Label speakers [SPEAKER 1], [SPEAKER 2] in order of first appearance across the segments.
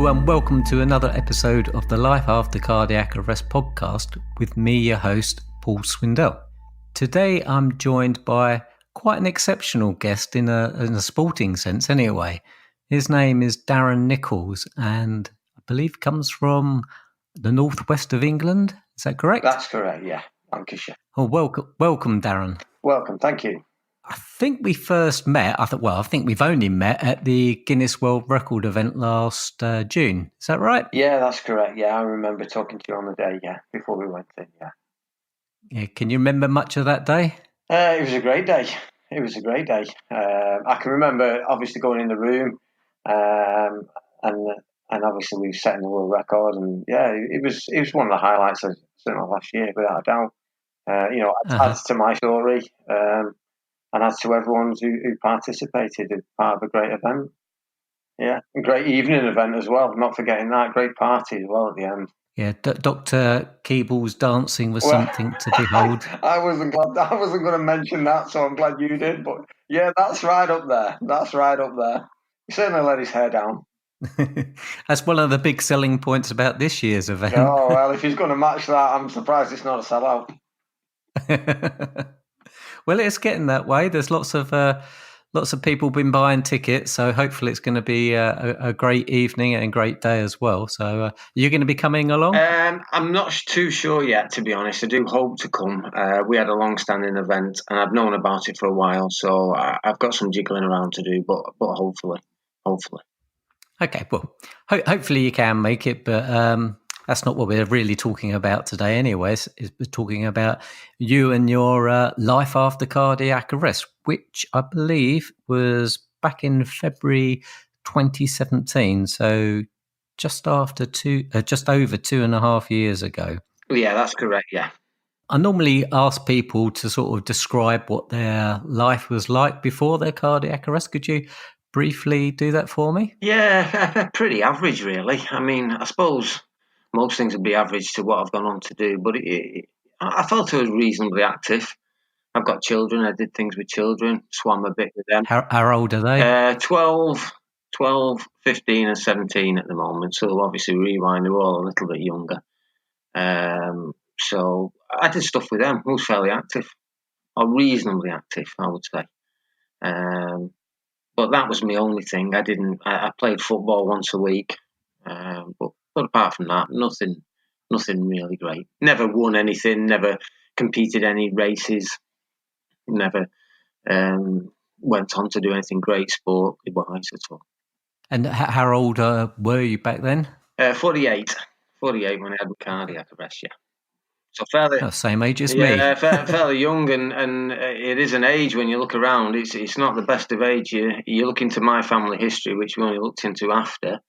[SPEAKER 1] Hello and welcome to another episode of the Life After Cardiac Arrest podcast with me, your host, Paul Swindell. Today I'm joined by quite an exceptional guest in a sporting sense anyway. His name is Darren Nichols and I believe comes from the northwest of England. Is that correct?
[SPEAKER 2] That's correct, yeah. Lancashire.
[SPEAKER 1] Oh, welcome, Darren.
[SPEAKER 2] Welcome, thank you.
[SPEAKER 1] I think we first met, I think we've only met at the Guinness World Record event last June. Is that right?
[SPEAKER 2] Yeah, that's correct. Yeah, I remember talking to you on the day, before we went in,
[SPEAKER 1] Yeah. Can you remember much of that day?
[SPEAKER 2] It was a great day. I can remember obviously going in the room and obviously we were setting the world record, and it was one of the highlights of certainly last year, without a doubt. Adds to my story. And as to everyone who participated as part of a great event. Yeah, a great evening event as well, not forgetting that. Great party as well at the end.
[SPEAKER 1] Yeah, Dr. Keeble's dancing was something to behold.
[SPEAKER 2] I wasn't going to mention that, so I'm glad you did. But yeah, that's right up there. He certainly let his hair down.
[SPEAKER 1] That's one of the big selling points about this year's event.
[SPEAKER 2] Oh, well, if he's going to match that, I'm surprised it's not a sellout.
[SPEAKER 1] Well, it's getting that way. There's lots of people been buying tickets, so hopefully it's going to be a great evening and a great day as well. So you're going to be coming along?
[SPEAKER 2] I'm not too sure yet, to be honest. I do hope to come. We had a long-standing event, and I've known about it for a while, so I've got some jiggling around to do. But hopefully.
[SPEAKER 1] Okay, well, hopefully you can make it, but that's not what we're really talking about today anyways. We're talking about you and your life after cardiac arrest, which I believe was back in February 2017, so just over 2.5 years ago.
[SPEAKER 2] Yeah, that's correct, yeah.
[SPEAKER 1] I normally ask people to sort of describe what their life was like before their cardiac arrest. Could you briefly do that for me?
[SPEAKER 2] Yeah, pretty average, really. I mean, I suppose most things would be average to what I've gone on to do, but I felt I was reasonably active. I've got children. I did things with children, swam a bit with them.
[SPEAKER 1] How old are they?
[SPEAKER 2] 12, 15 and 17 at the moment. So obviously rewind, they're all a little bit younger. So I did stuff with them. I was fairly active, or reasonably active, I would say. But that was my only thing. I played football once a week, but apart from that, nothing really great. Never won anything, never competed any races, never went on to do anything great sport-wise at all.
[SPEAKER 1] And how old were you back then?
[SPEAKER 2] 48 when I had my cardiac arrest, yeah. So fairly,
[SPEAKER 1] same age as me.
[SPEAKER 2] Yeah, fairly young, and it is an age when you look around. It's not the best of age. You look into my family history, which we only looked into after.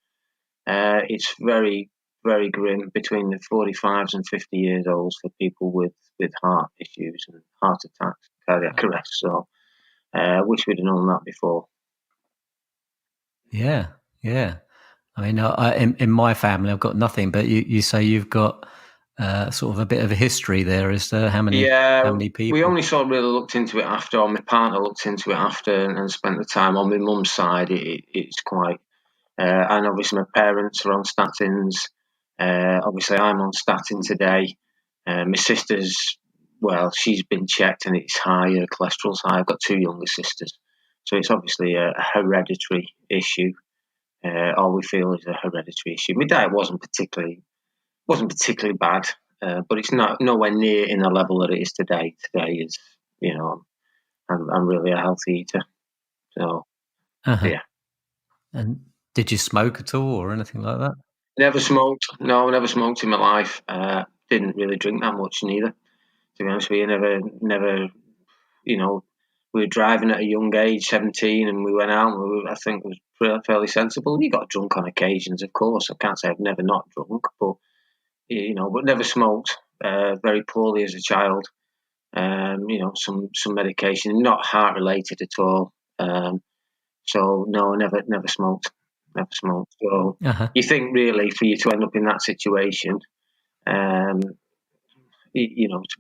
[SPEAKER 2] It's very, very grim between the 45s and 50 years olds for people with heart issues and heart attacks, cardiac arrest. So, wish we'd have known that before.
[SPEAKER 1] Yeah. I mean, in my family, I've got nothing, but you say you've got sort of a bit of a history there as to how many people.
[SPEAKER 2] We only sort of really looked into it after, or my partner looked into it after and spent the time. On my mum's side, it's quite, and obviously my parents are on statins. Obviously I'm on statin today. My sister's, well, she's been checked and it's high, her cholesterol's high. I've got two younger sisters. So it's obviously a hereditary issue. All we feel is a hereditary issue. My diet wasn't particularly bad, but it's nowhere near in the level that it is today. Today is, I'm really a healthy eater. So, yeah.
[SPEAKER 1] And did you smoke at all or anything like that?
[SPEAKER 2] Never smoked. No, never smoked in my life. Didn't really drink that much neither. To be honest with you, never. We were driving at a young age, 17, and we went out. And I think it was fairly sensible. We got drunk on occasions, of course. I can't say I've never not drunk, but never smoked. Very poorly as a child. Some medication, not heart related at all. So no, never smoked. Never smoked. So you think really for you to end up in that situation, to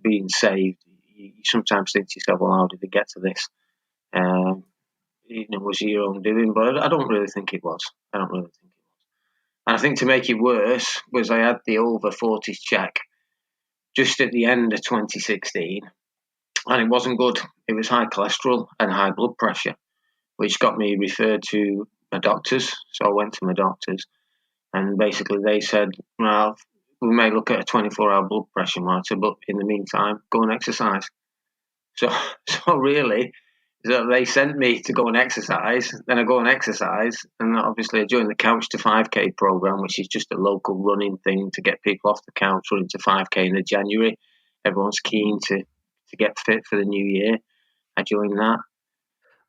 [SPEAKER 2] being saved, you sometimes think to yourself, well, how did it get to this? Was it your own doing? But I don't really think it was. And I think to make it worse was I had the over 40s check just at the end of 2016, and it wasn't good. It was high cholesterol and high blood pressure, which got me referred to my doctors. So I went to my doctors, and basically they said, well, we may look at a 24-hour blood pressure monitor, but in the meantime, go and exercise. So really, they sent me to go and exercise. Then I go and exercise, and obviously I joined the Couch to 5K program, which is just a local running thing to get people off the couch running to 5K in the January. Everyone's keen to get fit for the new year. I joined that.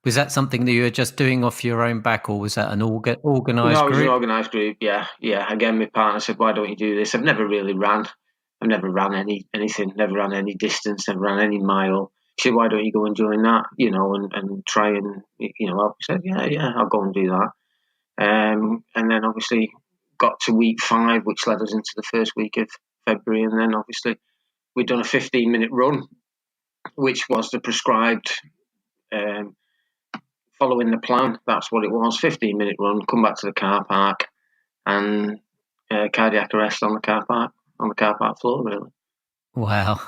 [SPEAKER 1] Was that something that you were just doing off your own back, or was that an organised
[SPEAKER 2] No, it was an
[SPEAKER 1] group?
[SPEAKER 2] organised group. Yeah. Again, my partner said, "Why don't you do this?" I've never really ran. I've never ran anything. Never ran any distance. Never ran any mile. She said, "Why don't you go and join that? And try and help." I said, "Yeah, I'll go and do that." And then obviously got to week 5, which led us into the first week of February, and then obviously we'd done a 15-minute run, which was the prescribed. Following the plan, that's what it was. 15-minute run, come back to the car park, and cardiac arrest on the car park floor, really.
[SPEAKER 1] Wow.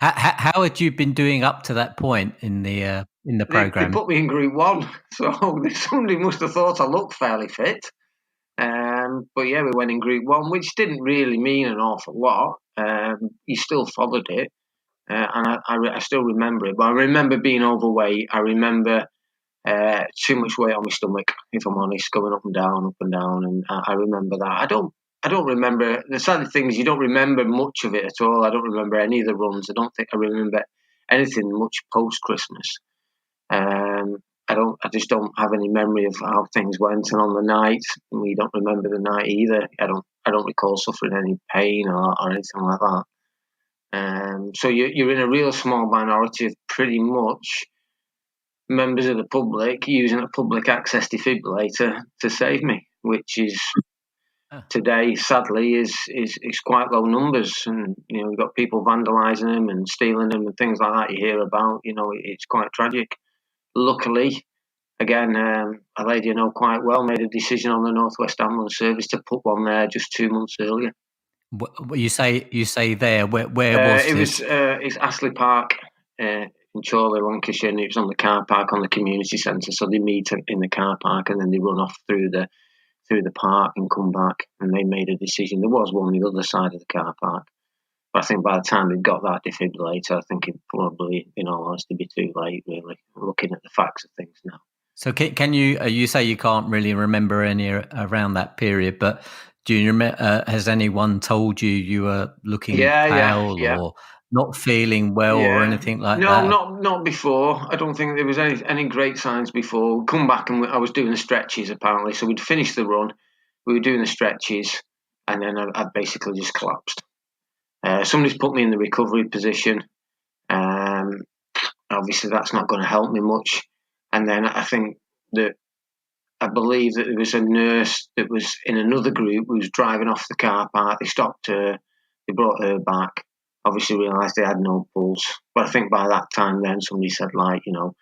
[SPEAKER 1] How had you been doing up to that point in the
[SPEAKER 2] They
[SPEAKER 1] program?
[SPEAKER 2] put me in group 1, so somebody must have thought I looked fairly fit. But yeah, we went in group 1, which didn't really mean an awful lot. You still followed it, and I still remember it. But I remember being overweight. I remember too much weight on my stomach, if I'm honest, going up and down, and I remember that. I don't remember the sad thing is you don't remember much of it at all. I don't remember any of the runs. I don't think I remember anything much post Christmas. I just don't have any memory of how things went. And on the night, we don't remember the night either. I don't recall suffering any pain or anything like that. So you're in a real small minority of pretty much members of the public using a public access defibrillator to save me, which is today, sadly, is quite low numbers. And we've got people vandalising them and stealing them and things like that. You hear about, it's quite tragic. Luckily, again, a lady I know quite well made a decision on the Northwest Ambulance Service to put one there just 2 months earlier.
[SPEAKER 1] You say there. Where was
[SPEAKER 2] it
[SPEAKER 1] this?
[SPEAKER 2] It's Astley Park in Chorley, Lancashire, and it was on the car park on the community centre. So they meet in the car park and then they run off through the park and come back. And they made a decision. There was one on the other side of the car park, but I think by the time they got that defibrillator, I think it probably, in all honesty, be too late. Really, looking at the facts of things now.
[SPEAKER 1] So can you? You say you can't really remember any around that period, but do you remember? Has anyone told you were looking pale or not feeling well or anything like that?
[SPEAKER 2] No, not before. I don't think there was any great signs before. We'd come back and I was doing the stretches apparently. So we'd finished the run, we were doing the stretches, and then I basically just collapsed. Somebody's put me in the recovery position. Obviously, that's not going to help me much. And then I believe that there was a nurse that was in another group who was driving off the car park. They stopped her, they brought her back. Obviously realised they had no pulse. But I think by that time then somebody said, like, you're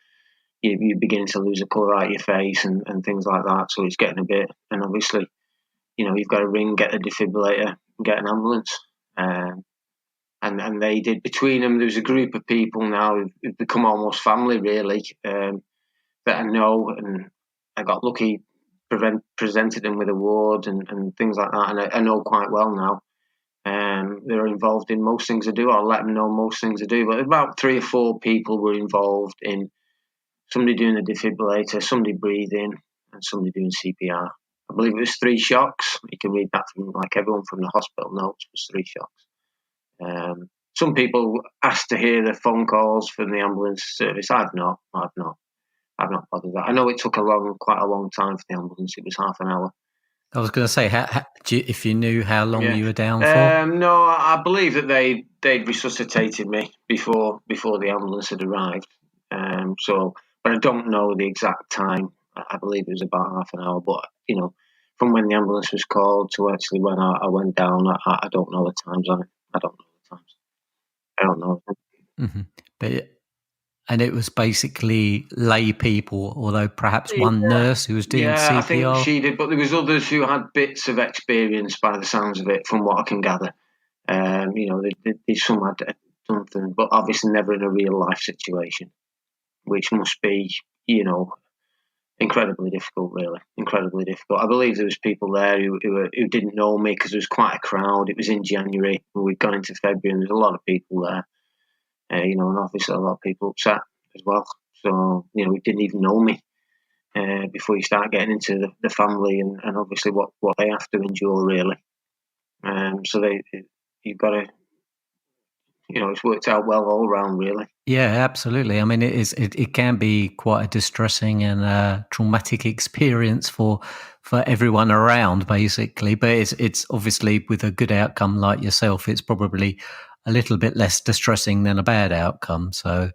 [SPEAKER 2] beginning to lose the colour out of your face and things like that. So it's getting a bit, and obviously, you've got to ring, get a defibrillator, and get an ambulance. And they did. Between them, there's a group of people now who've become almost family, really, that I know. And I got lucky, presented them with awards and things like that. And I know quite well now. They're involved in most things I do. I'll let them know most things I do. But about 3 or 4 people were involved in somebody doing the defibrillator, somebody breathing, and somebody doing CPR. I believe it was 3 shocks. You can read that from everyone from the hospital notes. It was 3 shocks. Some people asked to hear the phone calls from the ambulance service. I've not bothered that. I know it took quite a long time for the ambulance. It was half an hour.
[SPEAKER 1] I was going to say, if you knew how long you were down for?
[SPEAKER 2] No, I believe that they'd resuscitated me before the ambulance had arrived. But I don't know the exact time. I believe it was about half an hour. But from when the ambulance was called to actually when I went down, I don't know the times on it. I don't know the times. I don't know.
[SPEAKER 1] Mm-hmm. But And it was basically lay people, although perhaps one nurse who was doing
[SPEAKER 2] Yeah, I think
[SPEAKER 1] CPR.
[SPEAKER 2] she did, but there was others who had bits of experience by the sounds of it, from what I can gather. Some had something, but obviously never in a real life situation, which must be, incredibly difficult, really, incredibly difficult. I believe there was people there who didn't know me because there was quite a crowd. It was in January, and we'd gone into February, and there's a lot of people there, and obviously a lot of people upset as well. So, we didn't even know me before you start getting into the family and obviously what they have to endure, really. So you've got to, it's worked out well all around, really.
[SPEAKER 1] Yeah, absolutely. I mean, it can be quite a distressing and traumatic experience for everyone around, basically. But it's obviously with a good outcome like yourself, it's probably a little bit less distressing than a bad outcome. So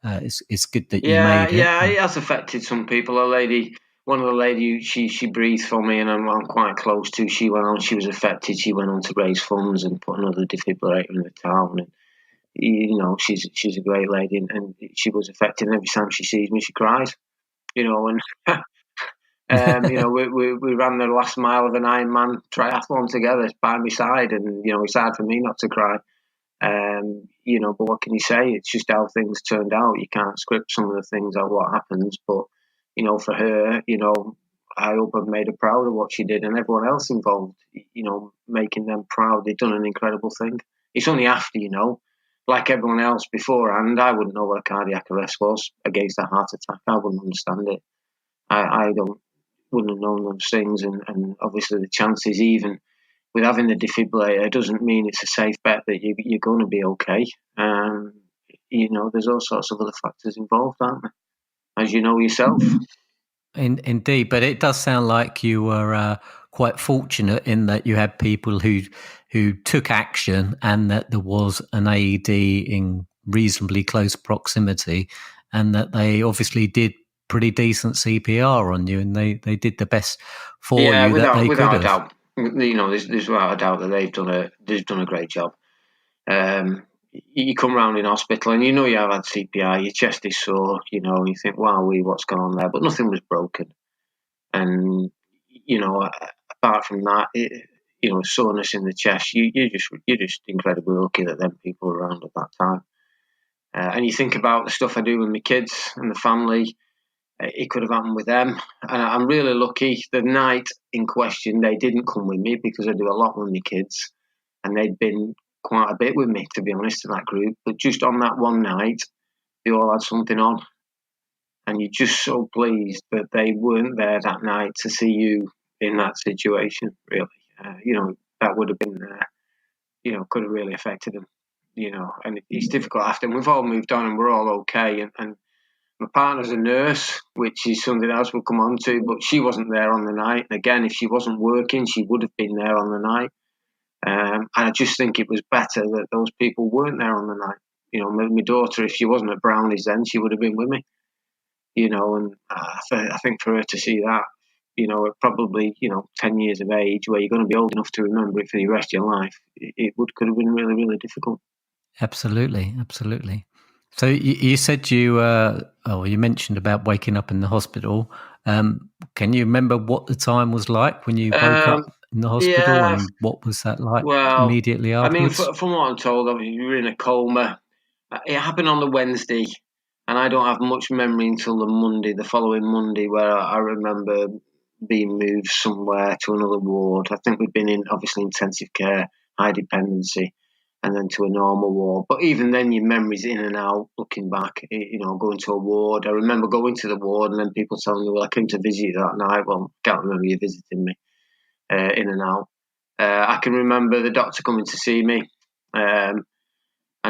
[SPEAKER 1] it's good that you
[SPEAKER 2] Yeah,
[SPEAKER 1] made it.
[SPEAKER 2] yeah, it has affected some people. One of the lady, she breathed for me, and I'm quite close to. She went on. She was affected. She went on to raise funds and put another defibrillator in the town. And she's a great lady, and she was affected. And every time she sees me, she cries. And we ran the last mile of an Ironman triathlon together by my side, and it's hard for me not to cry. But what can you say? It's just how things turned out. You can't script some of the things or what happens, but for her, I hope I've made her proud of what she did, and everyone else involved. Making them proud. They've done an incredible thing. It's only after, like everyone else beforehand, I wouldn't know what a cardiac arrest was against a heart attack. I wouldn't understand it. I wouldn't have known those things, and obviously the chances, even with having the defibrillator, doesn't mean it's a safe bet that you're going to be okay. There's all sorts of other factors involved, aren't there? As you know yourself.
[SPEAKER 1] Indeed, but it does sound like you were quite fortunate in that you had people who took action, and that there was an AED in reasonably close proximity, and that they obviously did pretty decent CPR on you, and they did the best for
[SPEAKER 2] Yeah,
[SPEAKER 1] you that they could
[SPEAKER 2] without a
[SPEAKER 1] have.
[SPEAKER 2] doubt. There's without a doubt that they've done a great job. You come round in hospital and you have had CPR, your chest is sore, and you think, wow, what's going on there? But nothing was broken. And, apart from that, soreness in the chest, you're just incredibly lucky that them people were around at that time. And you think about the stuff I do with my kids and the family, it could have happened with them. And I'm really lucky. The night in question, they didn't come with me because I do a lot with my kids, and they'd been quite a bit with me, to be honest, in that group. But just on that one night, they all had something on, and you're just so pleased that they weren't there that night to see you in that situation. Really, that would have been, could have really affected them. And it's difficult after. And we've all moved on, and we're all okay. And my partner's a nurse, which is something else we'll come on to, but she wasn't there on the night. And again, if she wasn't working, she would have been there on the night. And I just think it was better that those people weren't there on the night. My daughter, if she wasn't at Brownies then, she would have been with me. And I think for her to see that, at probably, 10 years of age, where you're going to be old enough to remember it for the rest of your life, could have been really, really difficult.
[SPEAKER 1] Absolutely, absolutely. So you said you mentioned about waking up in the hospital. Can you remember what the time was like when you woke up in the hospital,
[SPEAKER 2] Yeah,
[SPEAKER 1] and what was that like
[SPEAKER 2] well,
[SPEAKER 1] immediately
[SPEAKER 2] I mean,
[SPEAKER 1] afterwards?
[SPEAKER 2] from what I'm told, obviously you were in a coma. It happened on the Wednesday, and I don't have much memory until the following Monday, where I remember being moved somewhere to another ward. I think we'd been in, obviously, intensive care, high dependency, and then to a normal ward. But even then, your memory's in and out, looking back, going to a ward. I remember going to the ward and then people telling me, well, I came to visit you that night. Well, I can't remember you visiting me, in and out. I can remember the doctor coming to see me, and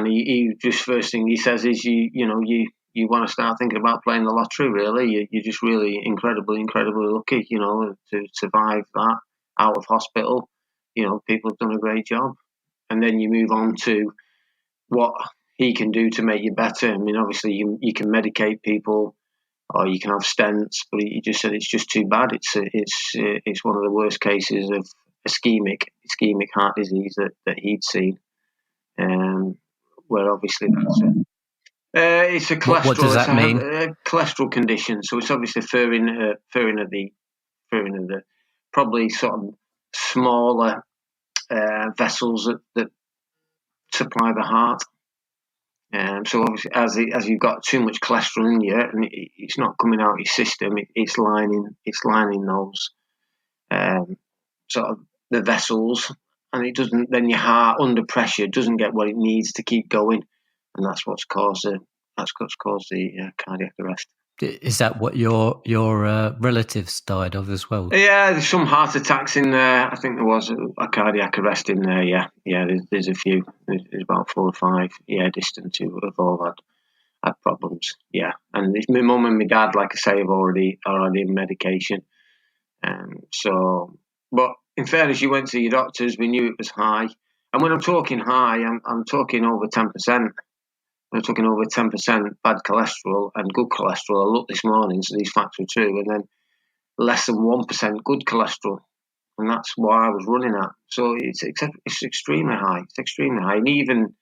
[SPEAKER 2] he just first thing he says is, you want to start thinking about playing the lottery. Really, you're just really incredibly lucky, to survive that out of hospital. People have done a great job, and then you move on to what he can do to make you better. I mean, obviously you can medicate people, or you can have stents, but he just said it's just too bad. It's one of the worst cases of ischemic heart disease that he'd seen, where obviously It's a cholesterol.
[SPEAKER 1] What does that mean?
[SPEAKER 2] A cholesterol condition. So it's obviously furring of the probably sort of smaller vessels that supply the heart. So obviously, as you've got too much cholesterol in you, and it's not coming out of your system, it's lining those sort of the vessels, and it doesn't. Then your heart under pressure doesn't get what it needs to keep going, and that's what's caused the cardiac arrest.
[SPEAKER 1] Is that what your relatives died of as well?
[SPEAKER 2] Yeah, there's some heart attacks in there. I think there was a cardiac arrest in there. Yeah. There's a few. There's about 4 or 5. Yeah, distant who have all had problems. Yeah, and it's my mum and my dad, like I say, have already in medication. So, but in fairness, you went to your doctors. We knew it was high, and when I'm talking high, I'm talking over 10%. I'm talking over 10% bad cholesterol and good cholesterol. I looked this morning, so these facts were true, and then less than 1% good cholesterol, and that's what I was running at. So it's extremely high. It's extremely high, and even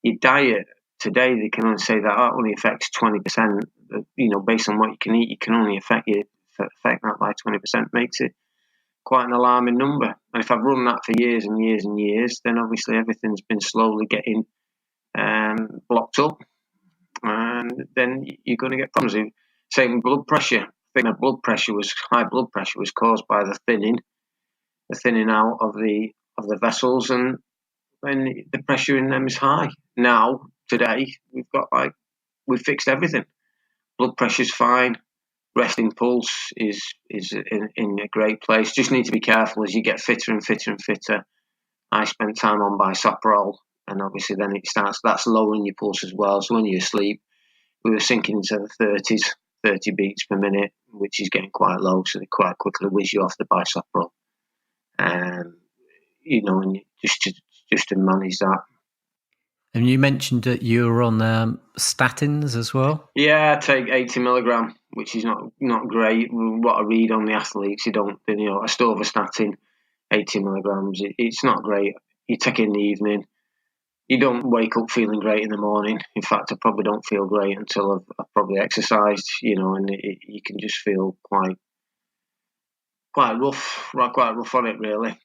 [SPEAKER 2] your diet today, they can only say that only affects 20%. Based on what you can eat, you can only affect that by 20%. Makes it quite an alarming number. And if I've run that for years and years and years, then obviously everything's been slowly getting blocked up, and then you're going to get problems. Same with blood pressure. I think high blood pressure was caused by the thinning out of the vessels, and when the pressure in them is high. Now today we've fixed everything. Blood pressure's fine. Resting pulse is in a great place. Just need to be careful as you get fitter and fitter and fitter. I spent time on bisoprolol, and obviously then that's lowering your pulse as well. So when you're asleep, we were sinking into the 30s, 30 beats per minute, which is getting quite low, so they quite quickly whiz you off the bisoprolol. And and just to manage that.
[SPEAKER 1] And you mentioned that you were on statins as well.
[SPEAKER 2] Yeah, I take 80 milligram, which is not great. What I read on the athletes, atorvastatin, 80 milligrams. It's not great. You take it in the evening. You don't wake up feeling great in the morning. In fact, I probably don't feel great until I've probably exercised. And you can just feel quite rough on it, really.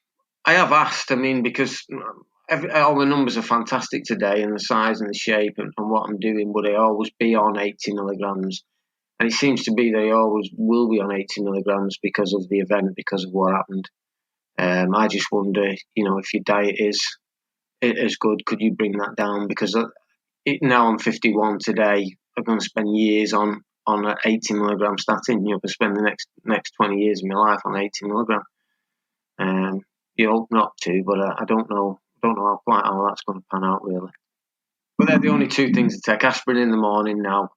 [SPEAKER 2] I have asked. Because all the numbers are fantastic today, and the size and the shape and what I'm doing, would I always be on 80 milligrams? And it seems to be they always will be on 80 milligrams because of the event, because of what happened. I just wonder, if your diet is good, could you bring that down? Because now I'm 51 today, I'm going to spend years on an 80 milligram statin. I spend the next 20 years of my life on 80 milligram. You hope not to, but I don't know quite how that's going to pan out, really. But they're the only two things I take: aspirin in the morning now,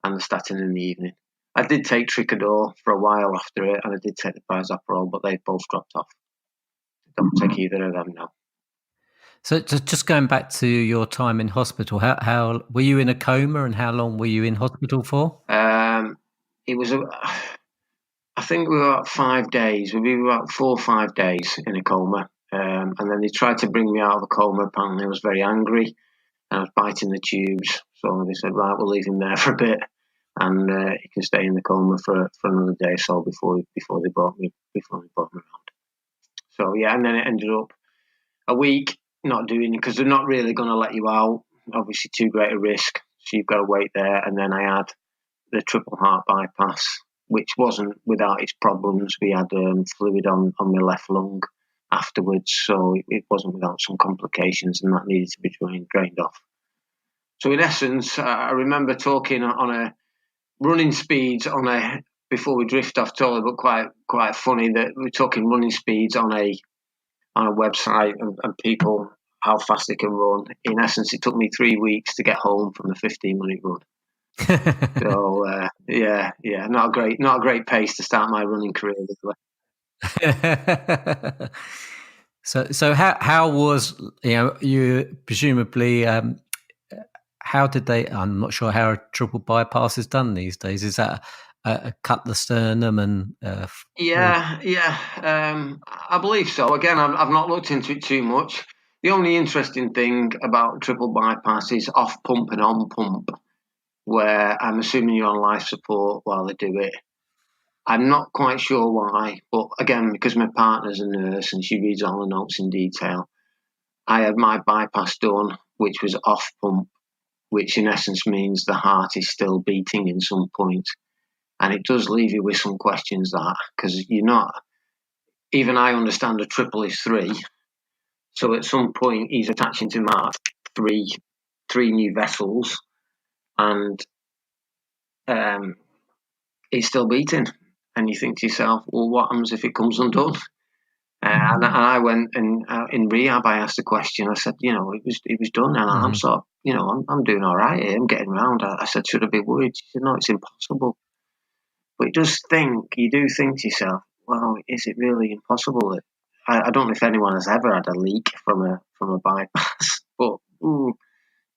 [SPEAKER 2] and the statin in the evening. I did take Tricador for a while after it, and I did take the bisoprolol, but they've both dropped off. I don't take either of them now.
[SPEAKER 1] So just going back to your time in hospital, how were you in a coma, and how long were you in hospital for?
[SPEAKER 2] It was I think we were about 5 days. We were about 4 or 5 days in a coma, and then they tried to bring me out of a coma. Apparently, I was very angry, and I was biting the tubes. So they said, "Right, we'll leave him there for a bit, and he can stay in the coma for another day or so before they brought me around." So yeah, and then it ended up a week not doing, because they're not really going to let you out. Obviously, too great a risk, so you've got to wait there. And then I had the triple heart bypass, which wasn't without its problems. We had fluid on my left lung afterwards, so it wasn't without some complications, and that needed to be drained off. So in essence, I remember talking on a running speeds before we drift off totally, but quite funny that we're talking running speeds on a website and people, how fast they can run. In essence, it took me 3 weeks to get home from the 15-minute run. So not a great pace to start my running career with.
[SPEAKER 1] So how was, you presumably, how did they? I'm not sure how a triple bypass is done these days. Is that cut the sternum and?
[SPEAKER 2] I believe so. Again, I've not looked into it too much. The only interesting thing about triple bypass is off pump and on pump. where I'm assuming you're on life support while they do it. I'm not quite sure why, but again, because my partner's a nurse and she reads all the notes in detail, I had my bypass done, which was off pump, which in essence means the heart is still beating in some point. And it does leave you with some questions, that, because you're not, even I understand a triple is 3. So at some point he's attaching to my heart three new vessels, and it's still beating. And you think to yourself, well, what happens if it comes undone? And I went and in rehab, I asked the question. I said, it was done, and I'm sort of, I'm doing all right here. I'm getting around. I said, should I be worried? She said, no, it's impossible. But you do think to yourself, well, is it really impossible? I don't know if anyone has ever had a leak from a bypass, but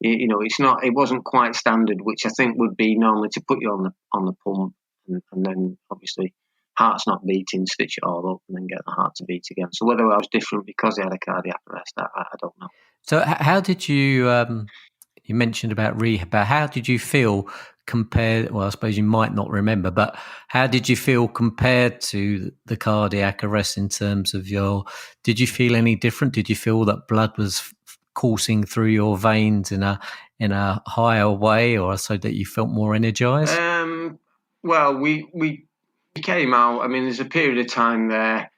[SPEAKER 2] it's not. It wasn't quite standard, which I think would be normally to put you on the pump, and then obviously heart's not beating, stitch it all up, and then get the heart to beat again. So whether I was different because I had a cardiac arrest, I don't know.
[SPEAKER 1] So how did you? You mentioned about rehab. How did you feel compared? Well, I suppose you might not remember, but how did you feel compared to the cardiac arrest in terms of did you feel any different? Did you feel that blood was coursing through your veins in a higher way, or so that you felt more energized?
[SPEAKER 2] Well, we came out. I mean, there's a period of time there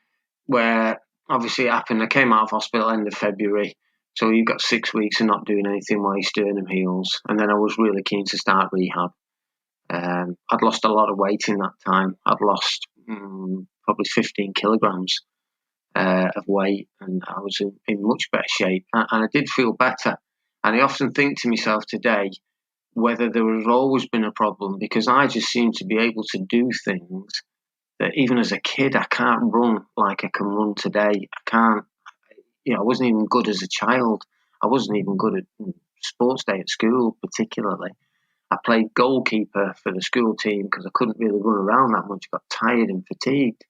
[SPEAKER 2] where obviously it happened. I came out of hospital end of February. So you've got 6 weeks of not doing anything while your sternum heals. And then I was really keen to start rehab. I'd lost a lot of weight in that time. I'd lost probably 15 kilograms of weight, and I was in much better shape. And I did feel better. And I often think to myself today whether there has always been a problem, because I just seem to be able to do things that even as a kid I can't run like I can run today. I can't. I wasn't even good as a child. I wasn't even good at sports day at school, particularly. I played goalkeeper for the school team because I couldn't really run around that much. I got tired and fatigued.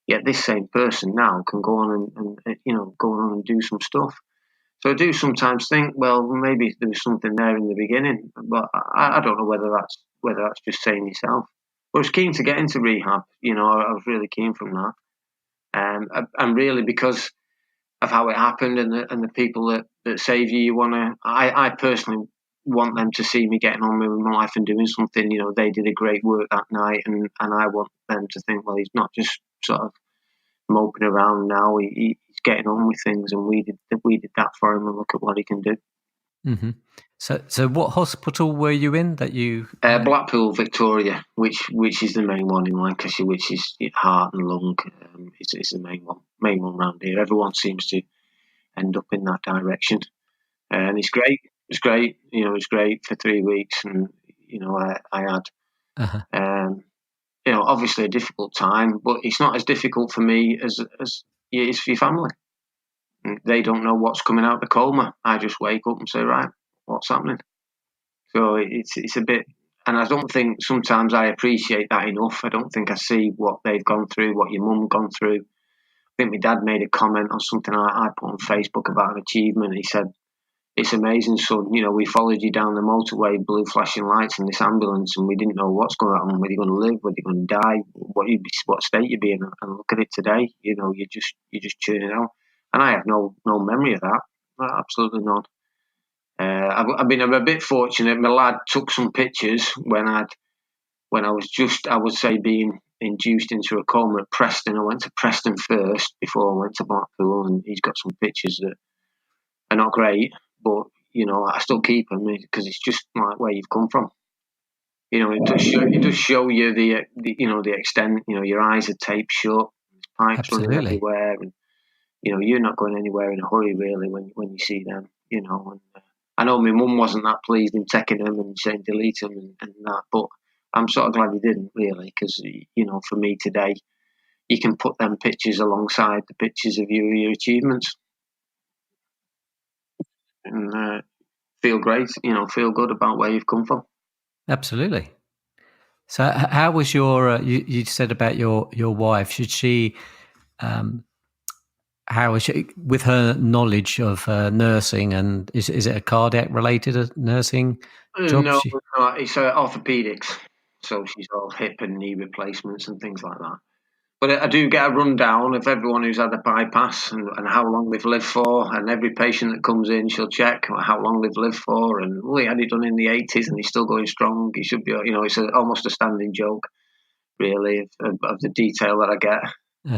[SPEAKER 2] Yet this same person now can go on and do some stuff. So I do sometimes think, well, maybe there was something there in the beginning, but I don't know whether that's just saying yourself. I was keen to get into rehab. I was really keen from that, and really because of how it happened and the people that save you. You want to. I personally want them to see me getting on with my life and doing something. They did a great work that night, and I want them to think, well, he's not just sort of moping around now. He's getting on with things, and we did that for him, and look at what he can do.
[SPEAKER 1] Mm-hmm. So what hospital were you in that you?
[SPEAKER 2] Blackpool, Victoria, which is the main one in Lancashire, which is heart and lung. It's the main one around here. Everyone seems to end up in that direction, and it's great. It's great. It's great for 3 weeks, and I had. Obviously a difficult time, but it's not as difficult for me as it is for your family. They don't know what's coming out of the coma. I just wake up and say, right, what's happening? So it's a bit, and I don't think sometimes I appreciate that enough. I don't think I see what they've gone through, what your mum gone through. I think my dad made a comment on something I put on Facebook about an achievement. He said, it's amazing, son. We followed you down the motorway, blue flashing lights in this ambulance, and we didn't know what's going on, whether you're going to live, whether you're going to die, what state you'd be in. And look at it today. You're just churning out. And I have no memory of that. Absolutely none. I'm a bit fortunate. My lad took some pictures when I was just, I would say, being induced into a coma at Preston. I went to Preston first before I went to Blackpool, and he's got some pictures that are not great, but I still keep them because it's just like where you've come from. It does show you the extent. Your eyes are taped shut, there's pipes running everywhere, and you're not going anywhere in a hurry really when you see them. And I know my mum wasn't that pleased in taking them and saying delete them and that, but I'm sort of glad he didn't really, because for me today, you can put them pictures alongside the pictures of your achievements, and feel great. Feel good about where you've come from.
[SPEAKER 1] Absolutely. So how was your? You said about your wife. Should she? how is she with her knowledge of nursing, and is it a cardiac related nursing job?
[SPEAKER 2] No, it's orthopedics. So she's all hip and knee replacements and things like that. But I do get a rundown of everyone who's had a bypass and how long they've lived for. And every patient that comes in, she'll check how long they've lived for. And he had it done in the 80s and he's still going strong. He should be, it's almost a standing joke, really, of the detail that I get.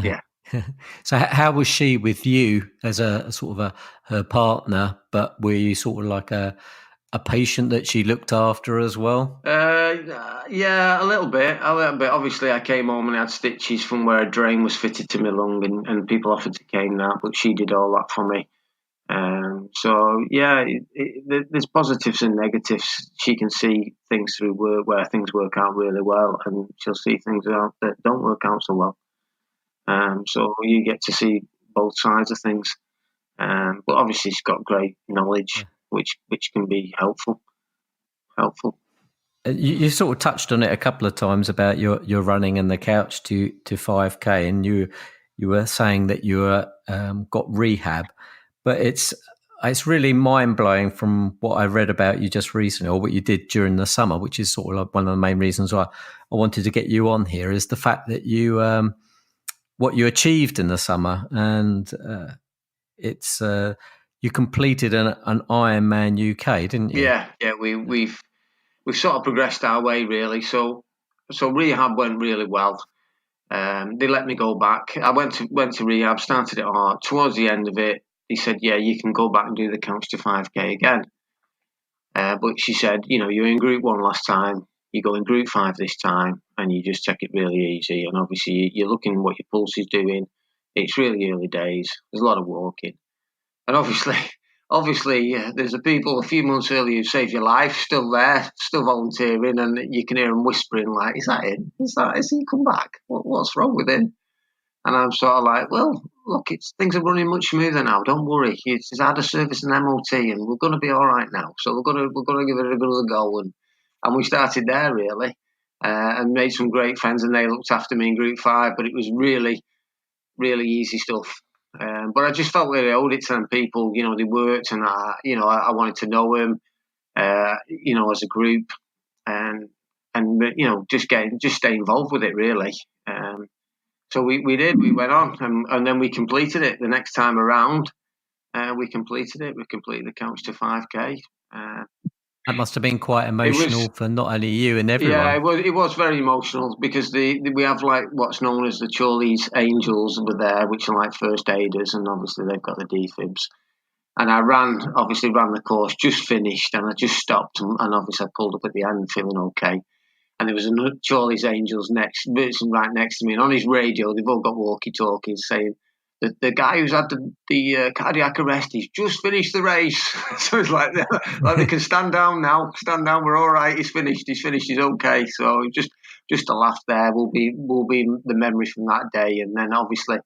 [SPEAKER 2] Yeah.
[SPEAKER 1] So how was she with you as a sort of her partner? But were you sort of like a patient that she looked after as well?
[SPEAKER 2] Yeah, a little bit. Obviously, I came home and I had stitches from where a drain was fitted to my lung, and people offered to cane that, but she did all that for me. So yeah, there's positives and negatives. She can see things through work where things work out really well, and she'll see things out that don't work out so well. So you get to see both sides of things. But obviously, she's got great knowledge, which can be helpful.
[SPEAKER 1] You sort of touched on it a couple of times about your running and the couch to 5K, and you were saying that you got rehab, but it's really mind blowing from what I read about you just recently, or what you did during the summer, which is sort of like one of the main reasons why I wanted to get you on here, is the fact that you what you achieved in the summer, and it's you completed an Ironman UK, didn't you?
[SPEAKER 2] Yeah. We've sort of progressed our way, really. So rehab went really well. They let me go back. I went to rehab, started it hard. Towards the end of it, he said, "Yeah, you can go back and do the couch to 5K again." But she said, "You're in Group 1 last time. You go in Group 5 this time, and you just take it really easy. And obviously, you're looking what your pulse is doing. It's really early days. There's a lot of walking, and obviously, there's the people a few months earlier who saved your life still there, still volunteering, and you can hear them whispering like, "Is that him? Is he come back? What's wrong with him?" And I'm sort of like, "Well, look, things are running much smoother now. Don't worry. It's had a service and MOT, and we're going to be all right now. So we're going to give it another go." And we started there really, and made some great friends, and they looked after me in Group 5. But it was really, really easy stuff. But I just felt really owed it to them people. They worked, and I wanted to know them, as a group, and just stay involved with it really. So we did. We went on, and then we completed it the next time around. We completed it. We completed the couch to 5K.
[SPEAKER 1] That must have been quite emotional for not only you and everyone.
[SPEAKER 2] Yeah, it was very emotional because we have like what's known as the Chorley's Angels were there, which are like first aiders, and obviously they've got the defibs. And I ran the course, just finished, and I just stopped, and obviously I pulled up at the end feeling okay. And there was another Chorley's Angels right next to me, and on his radio they've all got walkie-talkies saying that the guy who's had the cardiac arrest, he's just finished the race. So it's like they can stand down now, we're all right, he's finished, he's okay. So just a laugh there will be the memory from that day. And then obviously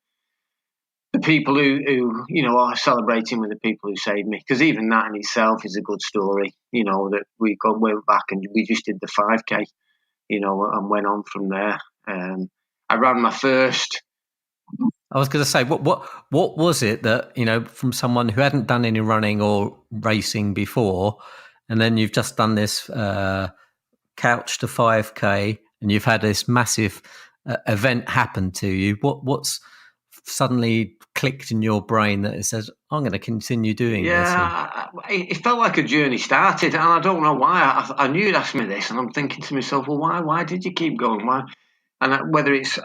[SPEAKER 2] the people who are celebrating with the people who saved me, because even that in itself is a good story. That we went back and we just did the 5K, and went on from there. I ran my first.
[SPEAKER 1] I was going to say, what was it that, from someone who hadn't done any running or racing before, and then you've just done this couch to 5K, and you've had this massive event happen to you. What's suddenly clicked in your brain that it says, "I'm going to continue doing this"?
[SPEAKER 2] Yeah, it felt like a journey started, and I don't know why. I knew you'd ask me this, and I'm thinking to myself, well, why did you keep going? Why? And whether it's,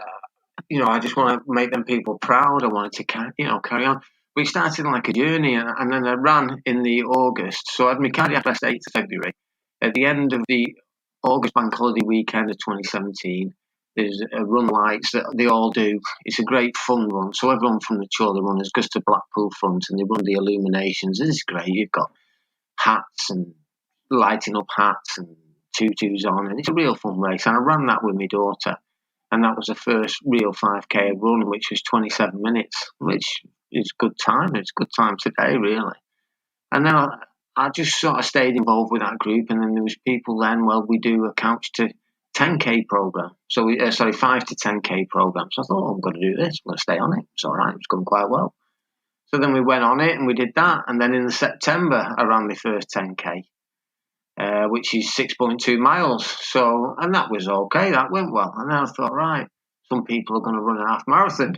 [SPEAKER 2] I just want to make them people proud. I wanted to carry on. We started like a journey, and then I ran in the August. So I had my cardiac arrest 8th of February. At the end of the August bank holiday weekend of 2017, there's a run lights that they all do. It's a great fun run. So everyone from the Chorley runners goes to Blackpool front and they run the illuminations. It's great. You've got hats and lighting up hats and tutus on, and it's a real fun race. And I ran that with my daughter, and that was the first real 5K run, which was 27 minutes, which is good time. It's good time today, really. And then I just sort of stayed involved with that group, and then there was people then, we do a couch to 10K program. So 5 to 10K program. So I thought, I'm going to do this. I'm going to stay on it. It's all right. It's going quite well. So then we went on it and we did that. And then in September, I ran my first 10K, which is 6.2 miles. So, and that was okay. That went well. And then I thought, right, some people are going to run a half marathon.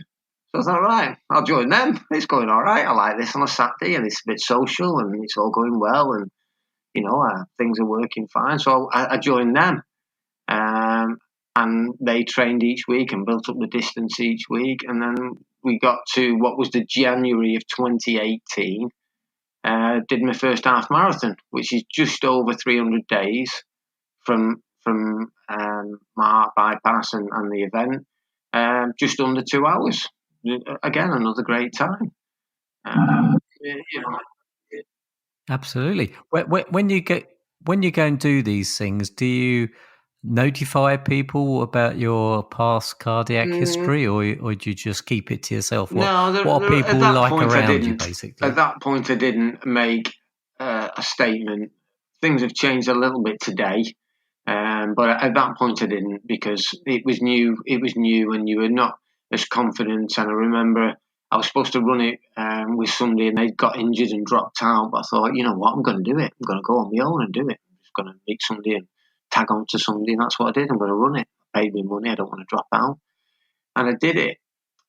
[SPEAKER 2] So I thought, right, I'll join them. It's going all right. I like this on a Saturday and it's a bit social and it's all going well. And, things are working fine. So I joined them. And they trained each week and built up the distance each week. And then we got to what was the January of 2018. Did my first half marathon, which is just over 300 days from my heart bypass and the event, just under 2 hours. Again, another great time.
[SPEAKER 1] Absolutely. When you go and do these things, do you notify people about your past cardiac history, or do you just keep it to yourself? What are people like around you, basically?
[SPEAKER 2] At that point, I didn't make a statement. Things have changed a little bit today, but at that point, I didn't, because it was new. It was new, and you were not as confident. And I remember I was supposed to run it with somebody, and they got injured and dropped out. But I thought, you know what, I'm going to do it. I'm going to go on my own and do it. I'm just going to meet somebody and tag on to somebody, and that's what I did. I'm going to run it. I paid me money. I don't want to drop out, and I did it.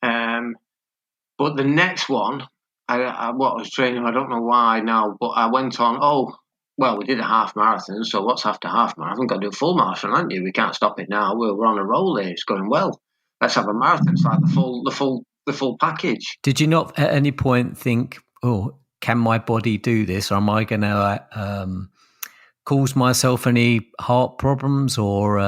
[SPEAKER 2] But the next one, I was training, I don't know why now, but I went on, we did a half marathon, so what's after half marathon? Got to do a full marathon, haven't you? We can't stop it now. We're on a roll here. It's going well. Let's have a marathon. It's like the full package.
[SPEAKER 1] Did you not at any point think, oh, can my body do this? Or am I going to cause myself any heart problems? Or,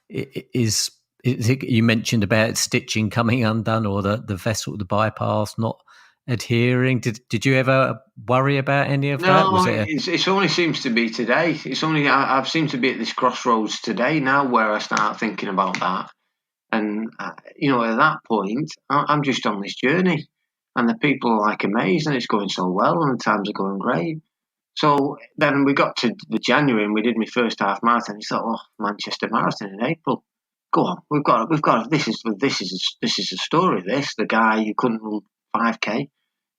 [SPEAKER 1] is it, you mentioned about stitching coming undone, or the vessel, the bypass not adhering. Did you ever worry about any of that?
[SPEAKER 2] Was it only seems to be today. It's only I've seemed to be at this crossroads today now where I start thinking about that. And, at that point, I'm just on this journey. And the people are like amazed, and it's going so well, and the times are going great. So then we got to the January, and we did my first half marathon. He thought, Manchester Marathon in April. Go on, we've got. This is a story. The guy who couldn't run 5K,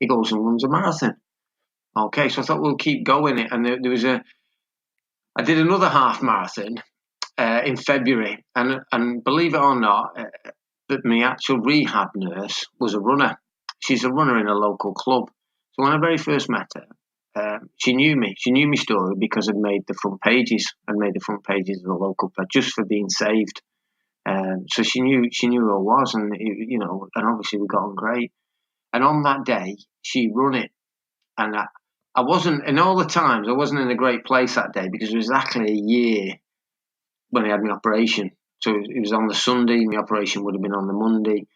[SPEAKER 2] he goes and runs a marathon. Okay, so I thought we'll keep going it, and there was I did another half marathon in February, and believe it or not, that my actual rehab nurse was a runner. She's a runner in a local club. So when I very first met her, she knew me. She knew my story because I'd made the front pages. I'd made the front pages of the local paper just for being saved. So she knew who I was, and and obviously we got on great. And on that day, she run it, and I wasn't. In all the times, I wasn't in a great place that day because it was exactly a year when I had my operation. So it was on the Sunday. My operation would have been on the Monday,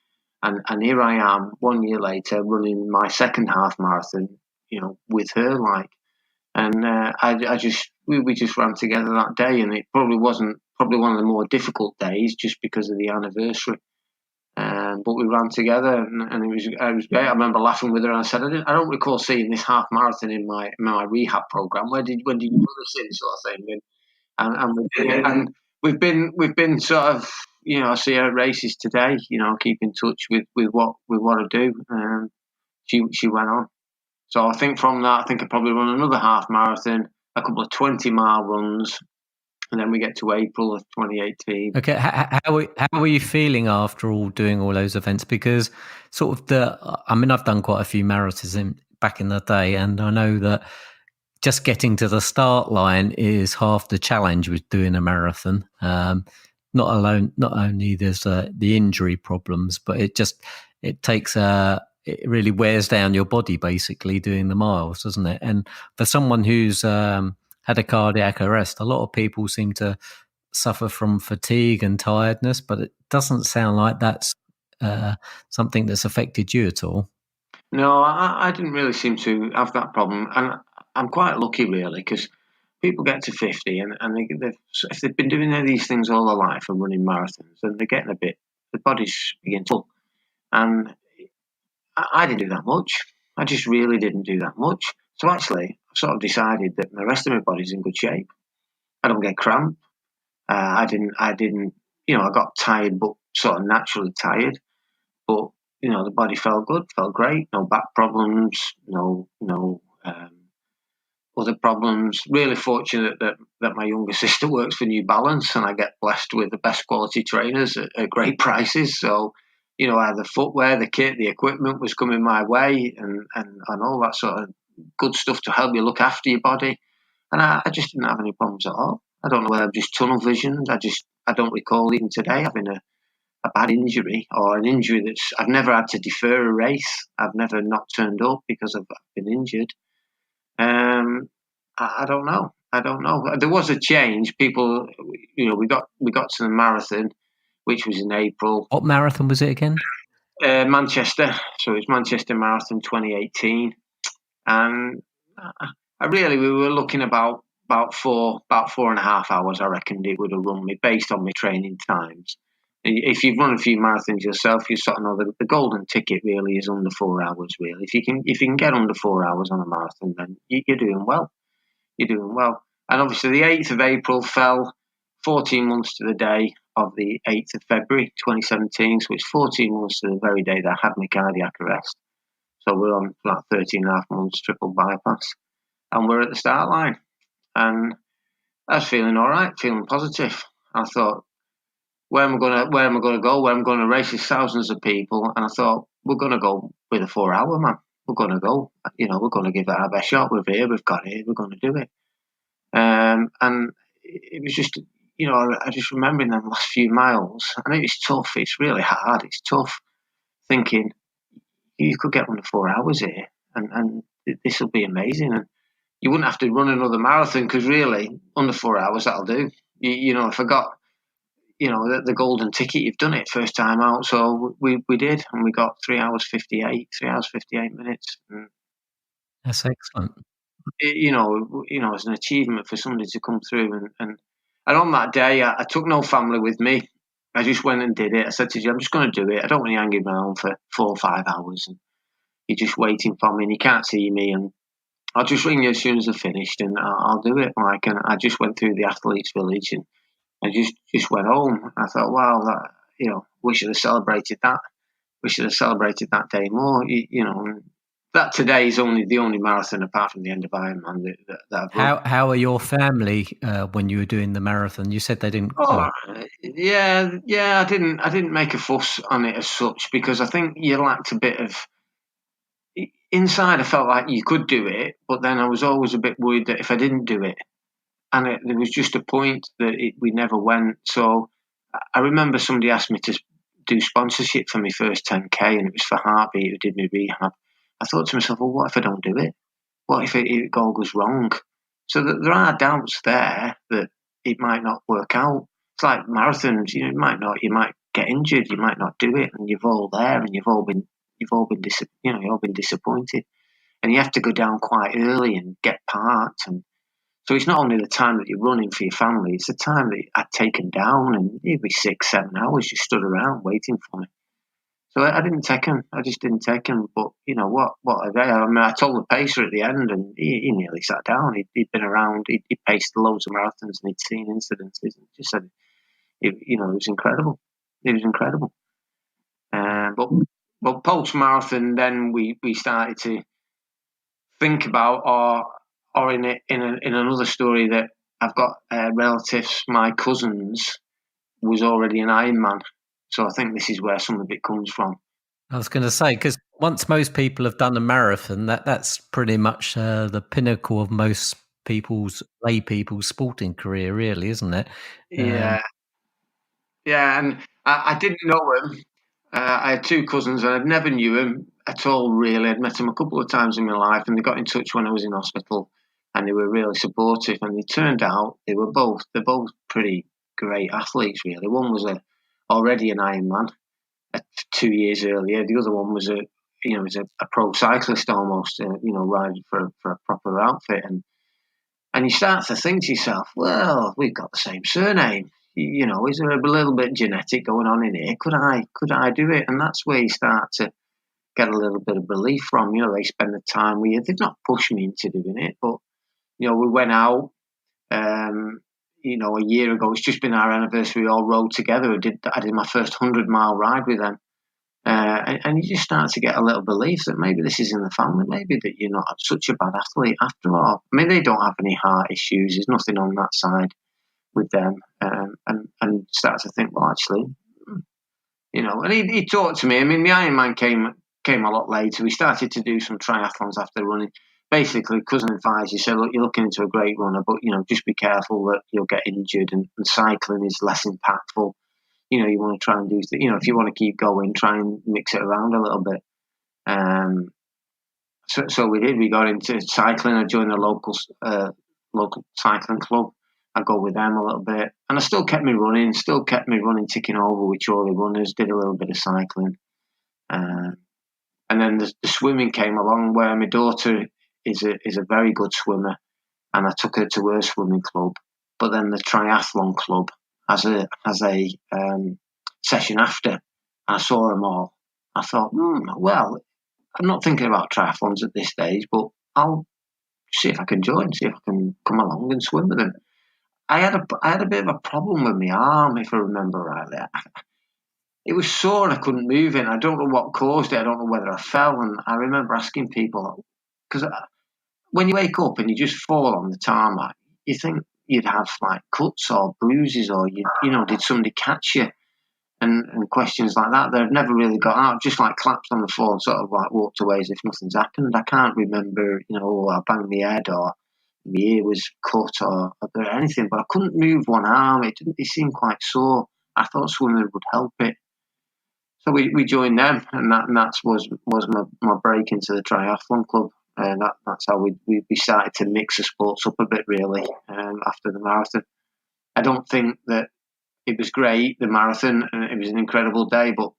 [SPEAKER 2] and here I am 1 year later running my second half marathon. With her, and we just ran together that day, and it probably wasn't one of the more difficult days just because of the anniversary. But we ran together, and it was great. I remember laughing with her, and I said, I don't recall seeing this half marathon in my rehab program. When did you put this in, sort of thing? And we did it, and we've been sort of, I see her at races today. Keep in touch with what we want to do. She went on. So I think from that, I probably run another half marathon, a couple of 20-mile runs, and then we get to April of 2018.
[SPEAKER 1] Okay, how were you feeling after doing all those events? Because sort of I've done quite a few marathons back in the day, and I know that just getting to the start line is half the challenge with doing a marathon. Not only there's the injury problems, but it takes it really wears down your body basically doing the miles, doesn't it? And for someone who's had a cardiac arrest, a lot of people seem to suffer from fatigue and tiredness, but it doesn't sound like that's something that's affected you at all.
[SPEAKER 2] No, I didn't really seem to have that problem, and I'm quite lucky really, because people get to 50 and if they've been doing these things all their life and running marathons, then they're getting the body's begin to, and I didn't do that much. I just really didn't do that much. So actually, I sort of decided that the rest of my body's in good shape. I don't get cramp. I didn't. I got tired, but sort of naturally tired. But the body felt good, felt great. No back problems, no other problems. Really fortunate that my younger sister works for New Balance, and I get blessed with the best quality trainers at great prices. So, I had the footwear, the kit, the equipment was coming my way, and all that sort of good stuff to help you look after your body. And I just didn't have any problems at all. I don't know whether I'm just tunnel visioned. I don't recall even today having a bad injury, or an injury I've never had to defer a race. I've never not turned up because I've been injured. I don't know. There was a change. People, we got to the marathon, which was in April.
[SPEAKER 1] What marathon was it again?
[SPEAKER 2] Manchester. So it's Manchester Marathon 2018, and we were looking about 4.5 hours. I reckoned it would have run me based on my training times. If you've run a few marathons yourself, you sort of know the golden ticket really is under 4 hours. Really, if you can get under 4 hours on a marathon, then you're doing well. You're doing well. And obviously, the 8th of April fell 14 months to the day of the 8th of February 2017. So it's 14 months to the very day that I had my cardiac arrest. So we're on like 13 and a half months triple bypass, and we're at the start line. And I was feeling all right, feeling positive. I thought, where am I going to go? Where I'm going to race is thousands of people. And I thought, we're going to go with a 4 hour, man. We're going to go. We're going to give it our best shot. We're here. We've got it. We're going to do it. And it was just, I just remember in the last few miles, and it was tough. It's really hard. It's tough thinking you could get under 4 hours here, and this will be amazing. And you wouldn't have to run another marathon, because really, under 4 hours, that'll do. If I got, the golden ticket, you've done it first time out. So we did, and we got 3 hours 58 minutes. And
[SPEAKER 1] That's excellent.
[SPEAKER 2] It's an achievement for somebody to come through. And on that day, I took no family with me. I just went and did it. I said to you, I'm just going to do it. I don't want you hanging around for 4 or 5 hours, and you're just waiting for me, and you can't see me, and I'll just ring you as soon as I've finished, and I'll do it. And I just went through the athletes' village, and I just went home. I thought, wow, we should have celebrated that. We should have celebrated that day more. That today is the only marathon apart from the end of Ironman that I've run.
[SPEAKER 1] How are your family when you were doing the marathon? You said they didn't.
[SPEAKER 2] Oh, yeah. I didn't make a fuss on it as such, because I think you lacked a bit of. Inside, I felt like you could do it, but then I was always a bit worried that if I didn't do it, and there was just a point that we never went. So I remember somebody asked me to do sponsorship for my first 10K, and it was for Heartbeat, who did my rehab. I thought to myself, well, what if I don't do it? What if it all goes wrong? So there are doubts there that it might not work out. It's like marathons, you might get injured, you might not do it, and you're all there, and you've all been disappointed, and you have to go down quite early and get parked. And so it's not only the time that you're running for your family, it's the time that I'd taken down, and it'd be 6-7 hours just stood around waiting for me. So I didn't take him. I just didn't take him. But what are they? I mean, I told the pacer at the end, and he nearly sat down. He'd been around. He paced loads of marathons, and he'd seen incidences, and just said, it was incredible. It was incredible. But post marathon, then we started to think about, or in another story, that I've got relatives, my cousins, was already an Ironman. So I think this is where some of it comes from.
[SPEAKER 1] I was going to say, because once most people have done a marathon, that's pretty much the pinnacle of most lay people's sporting career, really, isn't it?
[SPEAKER 2] Yeah. And I didn't know him. I had 2 cousins, and I never knew him at all, really. I'd met him a couple of times in my life, and they got in touch when I was in hospital, and they were really supportive. And it turned out they're both pretty great athletes, really. One was already an Ironman 2 years earlier. The other one was a pro cyclist almost, riding for a proper outfit. And you start to think to yourself, well, we've got the same surname. Is there a little bit genetic going on in here? Could I do it? And that's where you start to get a little bit of belief from. They spend the time with you. They've not pushed me into doing it, but we went out. A year ago, it's just been our anniversary. We all rode together. I did my first 100-mile ride with them, And you just start to get a little belief that maybe this is in the family, maybe that you're not such a bad athlete after all. I mean, they don't have any heart issues. There's nothing on that side with them. And start to think, well, actually, and he talked to me. I mean, the Ironman came a lot later. We started to do some triathlons after running. Basically, cousin advised, he said, look, you're looking into a great runner, but, just be careful that you'll get injured, and cycling is less impactful. You want to try and do, if you want to keep going, try and mix it around a little bit. So we did. We got into cycling. I joined a local cycling club. I go with them a little bit, and I still kept me running, ticking over with Chorley runners. Did a little bit of cycling, and then the swimming came along, where my daughter is a very good swimmer, and I took her to her swimming club. But then the triathlon club has a session after, and I saw them all. I thought, well, I'm not thinking about triathlons at this stage, but I'll see if I can join, see if I can come along and swim with them. I had a bit of a problem with my arm, if I remember rightly. It was sore and I couldn't move it. I don't know what caused it. I don't know whether I fell. And I remember asking people, because when you wake up and you just fall on the tarmac, you think you'd have like cuts or bruises, or did somebody catch you? And questions like that. They've never really got out. Just like collapsed on the floor and sort of like walked away as if nothing's happened. I can't remember, I banged my head or my ear was cut or anything, but I couldn't move one arm. It seemed quite sore. I thought swimming would help it. So we joined them, and that was my break into the triathlon club. And that's how we started to mix the sports up a bit, really, after the marathon. I don't think that it was great, the marathon, and it was an incredible day, but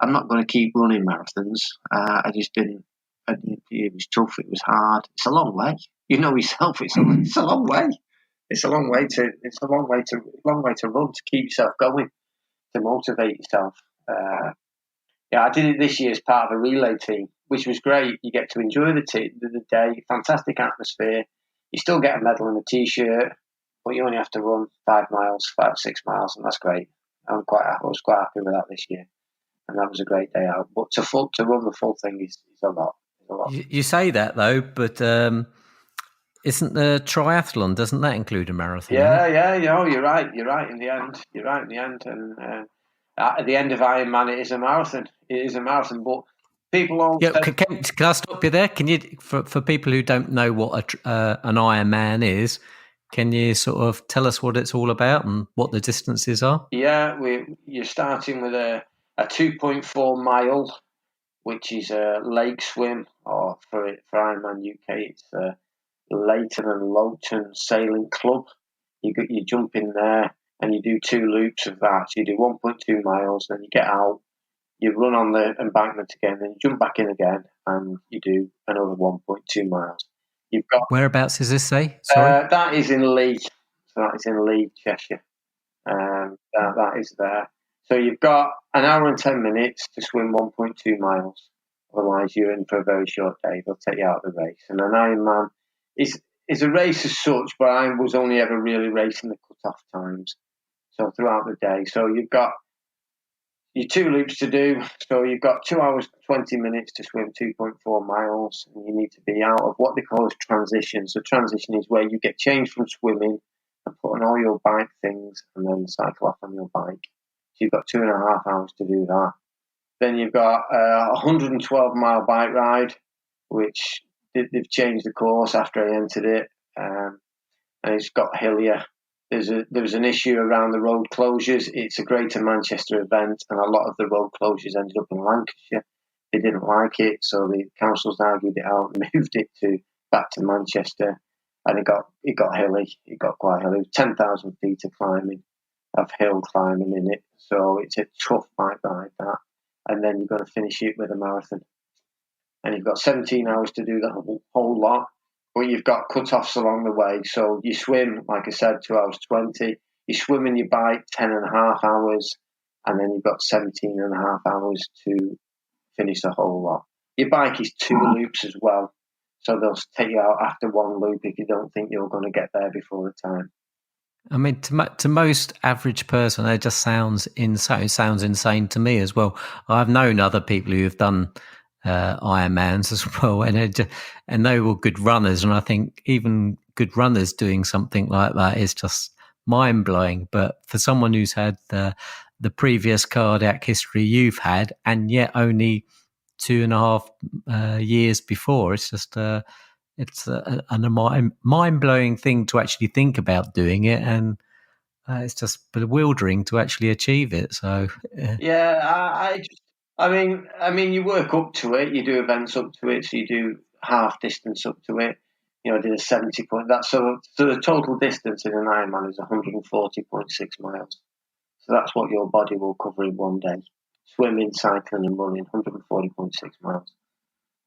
[SPEAKER 2] I'm not going to keep running marathons. I just didn't. It was tough. It was hard. It's a long way. You know yourself. It's a long way. It's a long way to run, to keep yourself going, to motivate yourself. I did it this year as part of a relay team, which was great. You get to enjoy the day. Fantastic atmosphere. You still get a medal and a T-shirt, but you only have to run 5 or 6 miles, and that's great. I was quite happy with that this year, and that was a great day out. But to run the full thing is a lot.
[SPEAKER 1] You say that though, but isn't the triathlon? Doesn't that include a marathon?
[SPEAKER 2] Yeah. You're right. In the end, and at the end of Ironman, it is a marathon. But people always
[SPEAKER 1] can I stop you there? Can you, for people who don't know what an Ironman is, can you sort of tell us what it's all about and what the distances are?
[SPEAKER 2] Yeah, you're starting with a 2.4 mile, which is a lake swim, or for Ironman UK, it's a Leighton and Lowton Sailing Club. You jump in there and you do 2 loops of that. So you do 1.2 miles, then you get out, you run on the embankment again, then you jump back in again, and you do another 1.2 miles. You've got
[SPEAKER 1] Whereabouts is this? Sorry,
[SPEAKER 2] that is in Leigh. So that is in Leigh, Cheshire. That is there. So you've got an hour and 10 minutes to swim 1.2 miles. Otherwise, you're in for a very short day. They'll take you out of the race. And an Ironman is a race as such, but I was only ever really racing the cut-off times. So throughout the day. So you've got your 2 loops to do. So you've got 2 hours, 20 minutes to swim 2.4 miles. And you need to be out of what they call a transition. So transition is where you get changed from swimming and put on all your bike things and then cycle off on your bike. So you've got 2.5 hours to do that. Then you've got a 112-mile bike ride, which they've changed the course after I entered it, and it's got hillier. There was an issue around the road closures. It's a Greater Manchester event, and a lot of the road closures ended up in Lancashire. They didn't like it, so the councils argued it out and moved it back to Manchester, and it got hilly. It got quite hilly. 10,000 feet of hill climbing in it, so it's a tough bike ride, that. And then you've got to finish it with a marathon. And you've got 17 hours to do the whole lot, but you've got cut-offs along the way. So you swim, like I said, 2 hours 20. You swim in your bike 10.5 hours, and then you've got 17.5 hours to finish the whole lot. Your bike is 2 loops as well, so they'll take you out after 1 loop if you don't think you're going to get there before the time.
[SPEAKER 1] I mean, to most average person, it just sounds insane. It sounds insane to me as well. I've known other people who have done Ironmans as well, and they were good runners. And I think even good runners doing something like that is just mind blowing. But for someone who's had the previous cardiac history you've had, and yet only 2.5 years before, it's just it's a mind blowing thing to actually think about doing it, and it's just bewildering to actually achieve it. So,
[SPEAKER 2] Yeah, I mean, you work up to it. You do events up to it. So you do half distance up to it. You know, I did a 70 point. So the total distance in an Ironman is 140.6 miles. So that's what your body will cover in one day. Swimming, cycling, and running, 140.6 miles.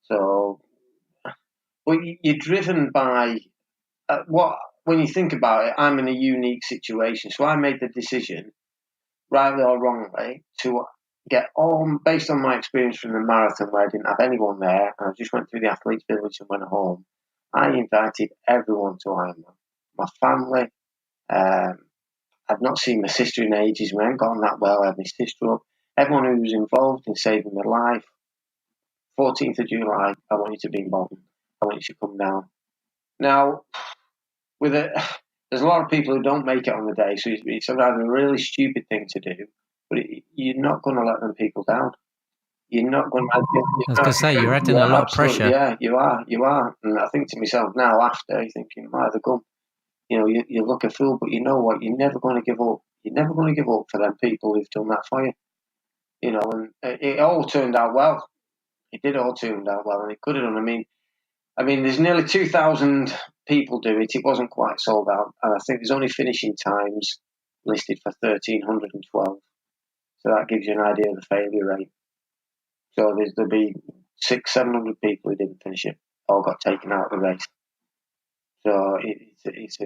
[SPEAKER 2] So, well, you're driven by what? When you think about it, I'm in a unique situation. So I made the decision, rightly or wrongly, to get on based on my experience from the marathon where I didn't have anyone there, and I just went through the athletes' village and went home. I invited everyone to Ironman. My family. I've not seen my sister in ages. We haven't gotten that well. I had my sister up. Everyone who was involved in saving my life. 14th of July, I want you to be involved. I want you to come down. Now, with it, there's a lot of people who don't make it on the day, so it's either a really stupid thing to do, but you're not going to let them people down. You're not going to.
[SPEAKER 1] I was going to say, you're adding a lot of pressure.
[SPEAKER 2] Yeah, you are. And I think to myself now, after, you're thinking, my the gum. You know, you look a fool, but you know what? You're never going to give up. You're never going to give up for them people who've done that for you. You know, and it all turned out well. It did all turn out well, and it could have done. I mean, there's nearly 2,000 people do it. It wasn't quite sold out, and I think there's only finishing times listed for 1,312. So that gives you an idea of the failure rate. So there'll be 700 people who didn't finish it, all got taken out of the race. So it's a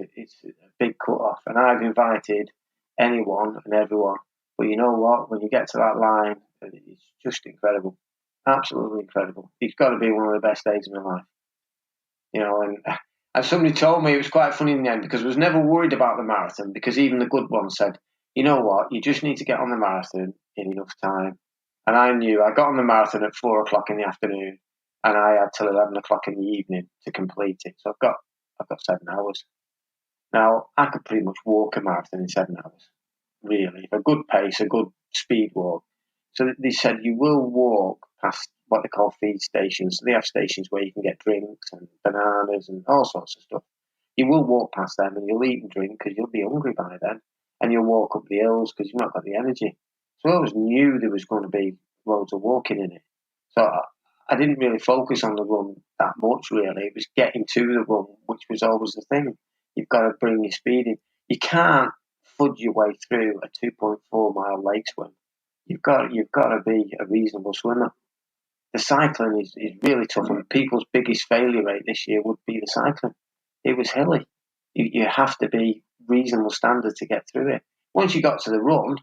[SPEAKER 2] big cut off, and I've invited anyone and everyone. But you know what? When you get to that line, it's just incredible, absolutely incredible. It's got to be one of the best days of my life. You know, and somebody told me, it was quite funny in the end, because I was never worried about the marathon, because even the good ones said, you know what, you just need to get on the marathon in enough time. And I knew I got on the marathon at 4:00 in the afternoon, and I had till 11:00 in the evening to complete it. So I've got 7 hours. Now I could pretty much walk a marathon in 7 hours, really, a good pace, a good speed walk. So they said you will walk past what they call feed stations. So they have stations where you can get drinks and bananas and all sorts of stuff. You will walk past them and you'll eat and drink because you'll be hungry by then, and you'll walk up the hills because you've not got the energy. So I always knew there was going to be loads of walking in it. So I didn't really focus on the run that much, really. It was getting to the run, which was always the thing. You've got to bring your speed in. You can't fudge your way through a 2.4 mile lake swim. You've got to be a reasonable swimmer. The cycling is really tough, and people's biggest failure rate this year would be the cycling. It was hilly. You have to be reasonable standard to get through it. Once you got to the run,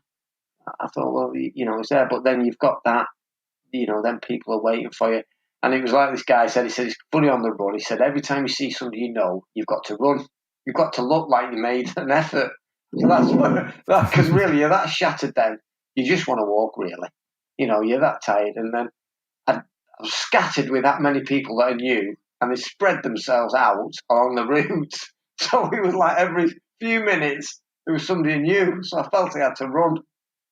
[SPEAKER 2] I thought, well, you know, it's there. But then you've got that, you know, then people are waiting for you. And it was like this guy said, he said, it's funny on the run. He said, every time you see somebody you know, you've got to run. You've got to look like you made an effort. So that's because really you're that shattered then. You just want to walk, really. You know, you're that tired. And then I was scattered with that many people that I knew, and they spread themselves out along the routes. So it was like every few minutes there was somebody I knew. So I felt I had to run.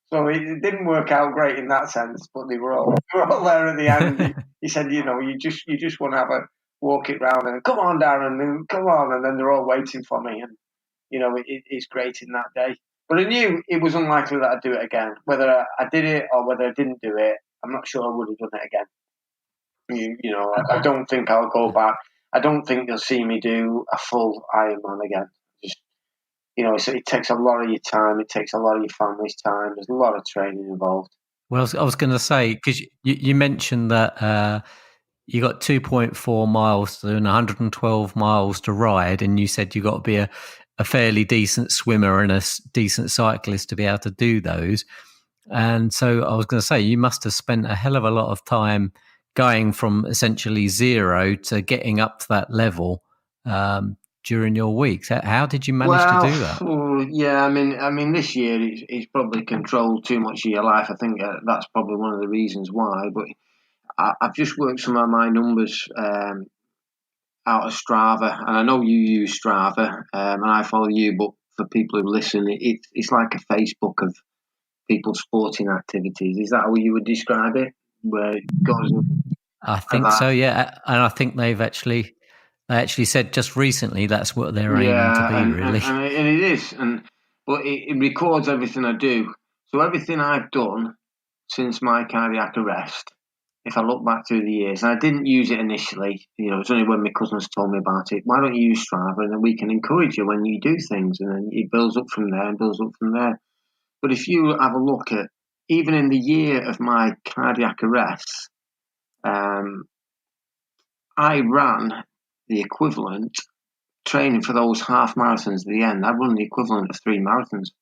[SPEAKER 2] So it didn't work out great in that sense, but they were all there at the end. He said, you know, you just want to have a walk it round and come on, Darren, and come on, and then they're all waiting for me, and you know it's great in that day. But I knew it was unlikely that I'd do it again. Whether I did it or whether I didn't do it, I'm not sure I would have done it again. You know, I don't think I'll go back. I don't think you'll see me do a full Ironman again. Just, you know, it takes a lot of your time. It takes a lot of your family's time. There's a lot of training involved.
[SPEAKER 1] Well, I was going to say, because you mentioned that you got 2.4 miles to and 112 miles to ride, and you said you got to be a fairly decent swimmer and a decent cyclist to be able to do those. And so I was going to say, you must have spent a hell of a lot of time going from essentially zero to getting up to that level, during your weeks. How did you manage to do that?
[SPEAKER 2] Yeah, I mean, this year it's probably controlled too much of your life. I think that's probably one of the reasons why. But I've just worked some of my numbers out of Strava, and I know you use Strava, and I follow you. But for people who listen, it's like a Facebook of people's sporting activities. Is that how you would describe it? Where it goes.
[SPEAKER 1] I think so, yeah. And I think they actually said just recently that's what they're aiming to be, really.
[SPEAKER 2] And it is, but it records everything I do. So everything I've done since my cardiac arrest, if I look back through the years, and I didn't use it initially, it's only when my cousins told me about it. Why don't you use Strava, and then we can encourage you when you do things, and then it builds up from there and builds up from there. But if you have a look at, even in the year of my cardiac arrest, I ran the equivalent, training for those half marathons at the end. I run the equivalent of 3 marathons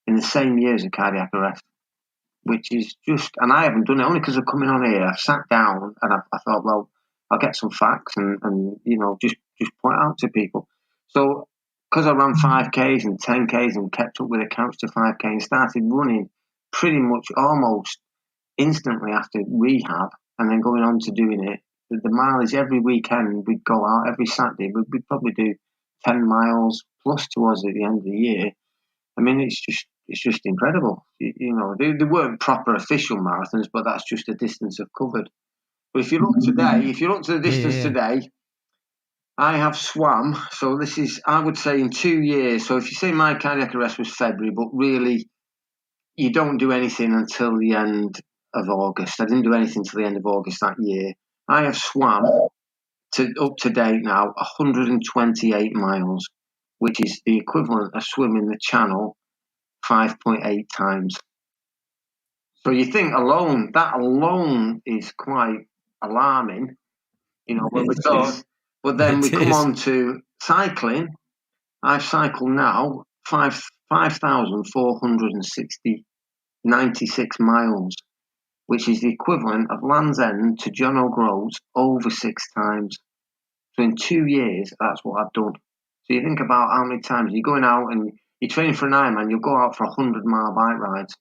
[SPEAKER 2] in the same year as a cardiac arrest, which is just, and I haven't done it only because of coming on here. I've sat down and I thought, well, I'll get some facts and just point out to people. So because I ran 5Ks and 10Ks and kept up with accounts to 5K and started running pretty much almost instantly after rehab, and then going on to doing it, the mileage every weekend, we'd go out every Saturday, we'd probably do 10 miles plus towards at the end of the year. I mean, it's just incredible. They weren't proper official marathons, but that's just the distance I've covered. But if you look to the distance today, I have swam. So this is, I would say, in 2 years. So if you say my cardiac arrest was February, but really you don't do anything until the end of August. I didn't do anything till the end of August that year. I have swam up to date now 128 miles, which is the equivalent of swimming the Channel 5.8 times. So you think that alone is quite alarming, but then we come on to cycling. I've cycled now 5,496 miles, which is the equivalent of Land's End to John O'Groats over 6 times. So in 2 years, that's what I've done. So you think about how many times you're going out and you're training for an Ironman, you'll go out for 100-mile bike rides.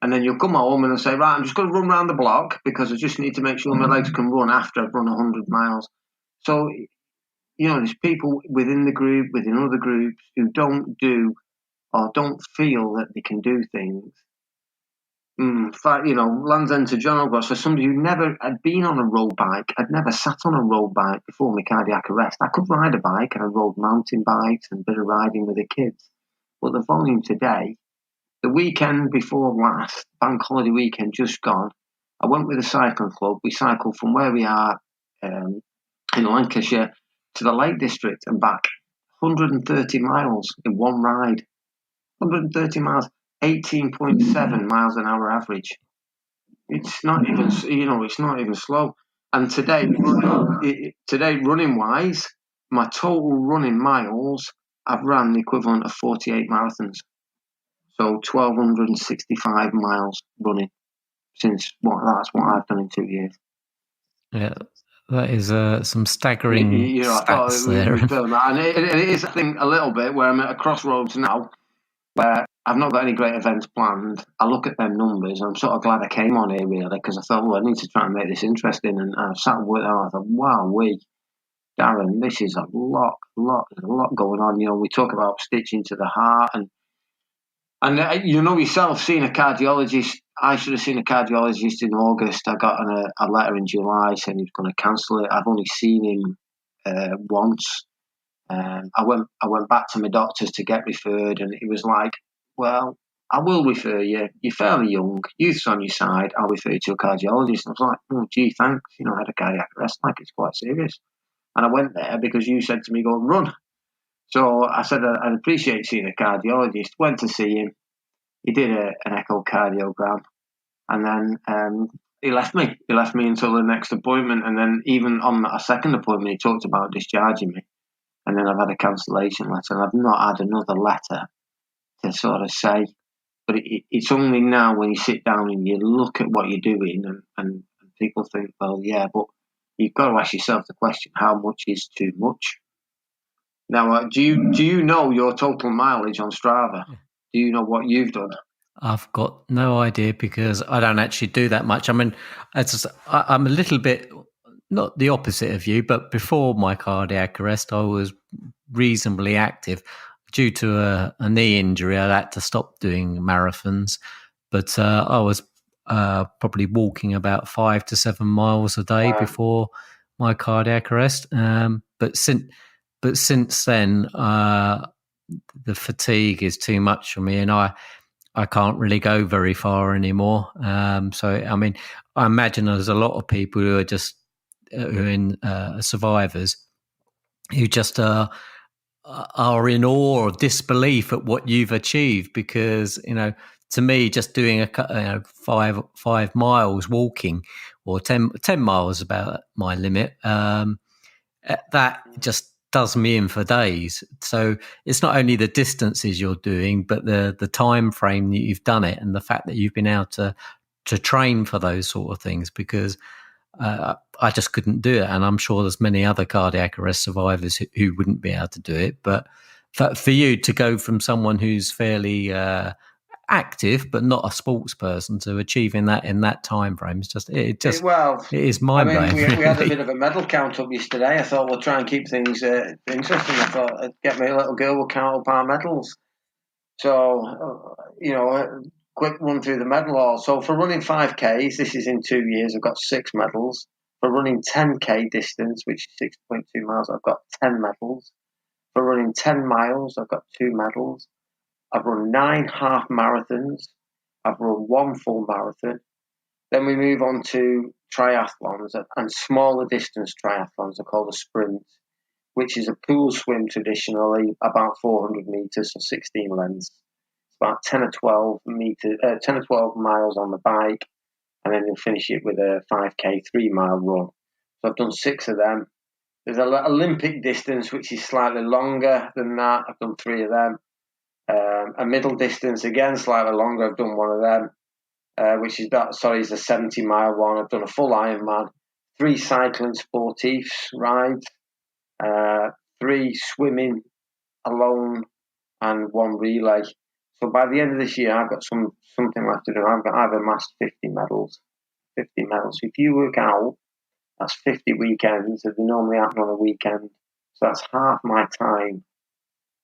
[SPEAKER 2] And then you'll come home and say, right, I'm just going to run around the block because I just need to make sure my legs can run after I've run 100 miles. So, there's people within the group, within other groups, who don't do or don't feel that they can do things. Land's End to John O'Groats, for somebody who never had been on a road bike, I'd never sat on a road bike before my cardiac arrest. I could ride a bike and I rode mountain bikes and a bit of riding with the kids. But the volume today, the weekend before last, bank holiday weekend just gone, I went with a cycling club. We cycled from where we are in Lancashire to the Lake District and back, 130 miles in one ride. 130 miles, 18.7 miles an hour average. It's not even, it's not even slow. And today, running wise, my total running miles, I've ran the equivalent of 48 marathons. So 1,265 miles running that's what I've done in 2 years.
[SPEAKER 1] Yeah, that is some staggering stats there.
[SPEAKER 2] And it is, I think, a little bit where I'm at a crossroads now, where I've not got any great events planned. I look at them numbers, and I'm sort of glad I came on here, really, because I thought, I need to try and make this interesting. And I sat with it, and I thought, wow, Darren, this is a lot going on. We talk about stitching to the heart, and yourself, seeing a cardiologist. I should have seen a cardiologist in August. I got a letter in July saying he was going to cancel it. I've only seen him once. I went back to my doctors to get referred, and it was like, well, I will refer you. You're fairly young. Youth's on your side. I'll refer you to a cardiologist. And I was like, oh, gee, thanks. I had a cardiac arrest. Like, it's quite serious. And I went there because you said to me, go and run. So I said, I'd appreciate seeing a cardiologist. Went to see him. He did an echocardiogram. And then he left me. He left me until the next appointment. And then even on a second appointment, he talked about discharging me. And then I've had a cancellation letter. And I've not had another letter to sort of say. But it's only now when you sit down and you look at what you're doing and people think, well, yeah, but you've got to ask yourself the question, how much is too much? Now, do you know your total mileage on Strava? Do you know what you've done?
[SPEAKER 1] I've got no idea because I don't actually do that much. I mean, I'm a little bit not the opposite of you, but before my cardiac arrest, I was reasonably active. Due to a knee injury, I had to stop doing marathons, but I was probably walking about 5 to 7 miles a day before my cardiac arrest. But since then, the fatigue is too much for me, and I can't really go very far anymore. So, I mean, I imagine there's a lot of people who are just who are in survivors who just are in awe or disbelief at what you've achieved. Because to me, just doing a 5 miles walking or 10 miles about my limit, that just does me in for days. So it's not only the distances you're doing, but the time frame that you've done it, and the fact that you've been able to train for those sort of things. Because I just couldn't do it, and I'm sure there's many other cardiac arrest survivors who wouldn't be able to do it. But for you to go from someone who's fairly active but not a sports person to achieving that in that time frame, it is mind blowing.
[SPEAKER 2] I mean, we had a bit of a medal count up yesterday. I thought we'll try and keep things interesting. I thought I'd get my little girl will count up our medals. So quick run through the medal hall. So for running 5Ks, this is in 2 years, I've got 6 medals. For running 10K distance, which is 6.2 miles, I've got 10 medals. For running 10 miles, I've got 2 medals. I've run 9 half marathons. I've run 1 full marathon. Then we move on to triathlons and smaller distance triathlons are called a sprint, which is a pool swim traditionally about 400 meters, so 16 lengths. It's about 10 or 12 miles on the bike, and then you'll finish it with a 5K 3-mile run. So I've done 6 of them. There's an Olympic distance, which is slightly longer than that. I've done 3 of them. A middle distance, again, slightly longer. I've done 1 of them, which is a 70-mile one. I've done a full Ironman, 3 cycling sportifs rides, 3 swimming alone, and 1 relay. So by the end of this year, I've got something left to do. I've amassed 50 medals. 50 medals. If you work out, that's 50 weekends. They normally happen on a weekend. So that's half my time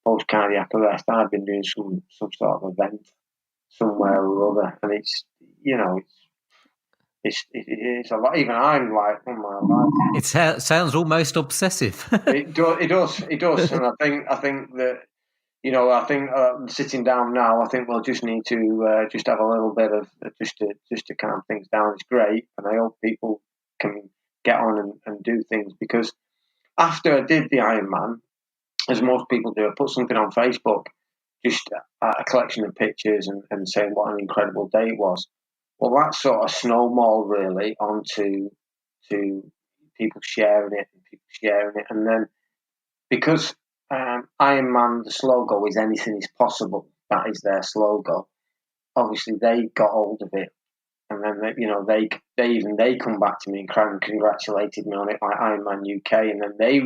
[SPEAKER 2] post cardiac arrest. I've been doing some sort of event somewhere or other, and it's a lot. Even I'm like, oh my God.
[SPEAKER 1] It sounds almost obsessive.
[SPEAKER 2] It does, and I think that I think sitting down now, I think we'll just need to just have a little bit of just to calm things down. It's great, and I hope people can get on and do things, because after I did the Ironman, as most people do, I put something on Facebook, just a collection of pictures and saying what an incredible day it was. Well, that sort of snowballed really onto people sharing it, and then because Ironman, the slogan is anything is possible. That is their slogan. Obviously, they got hold of it, and then they come back to me and congratulated me on it, like Ironman UK, and then they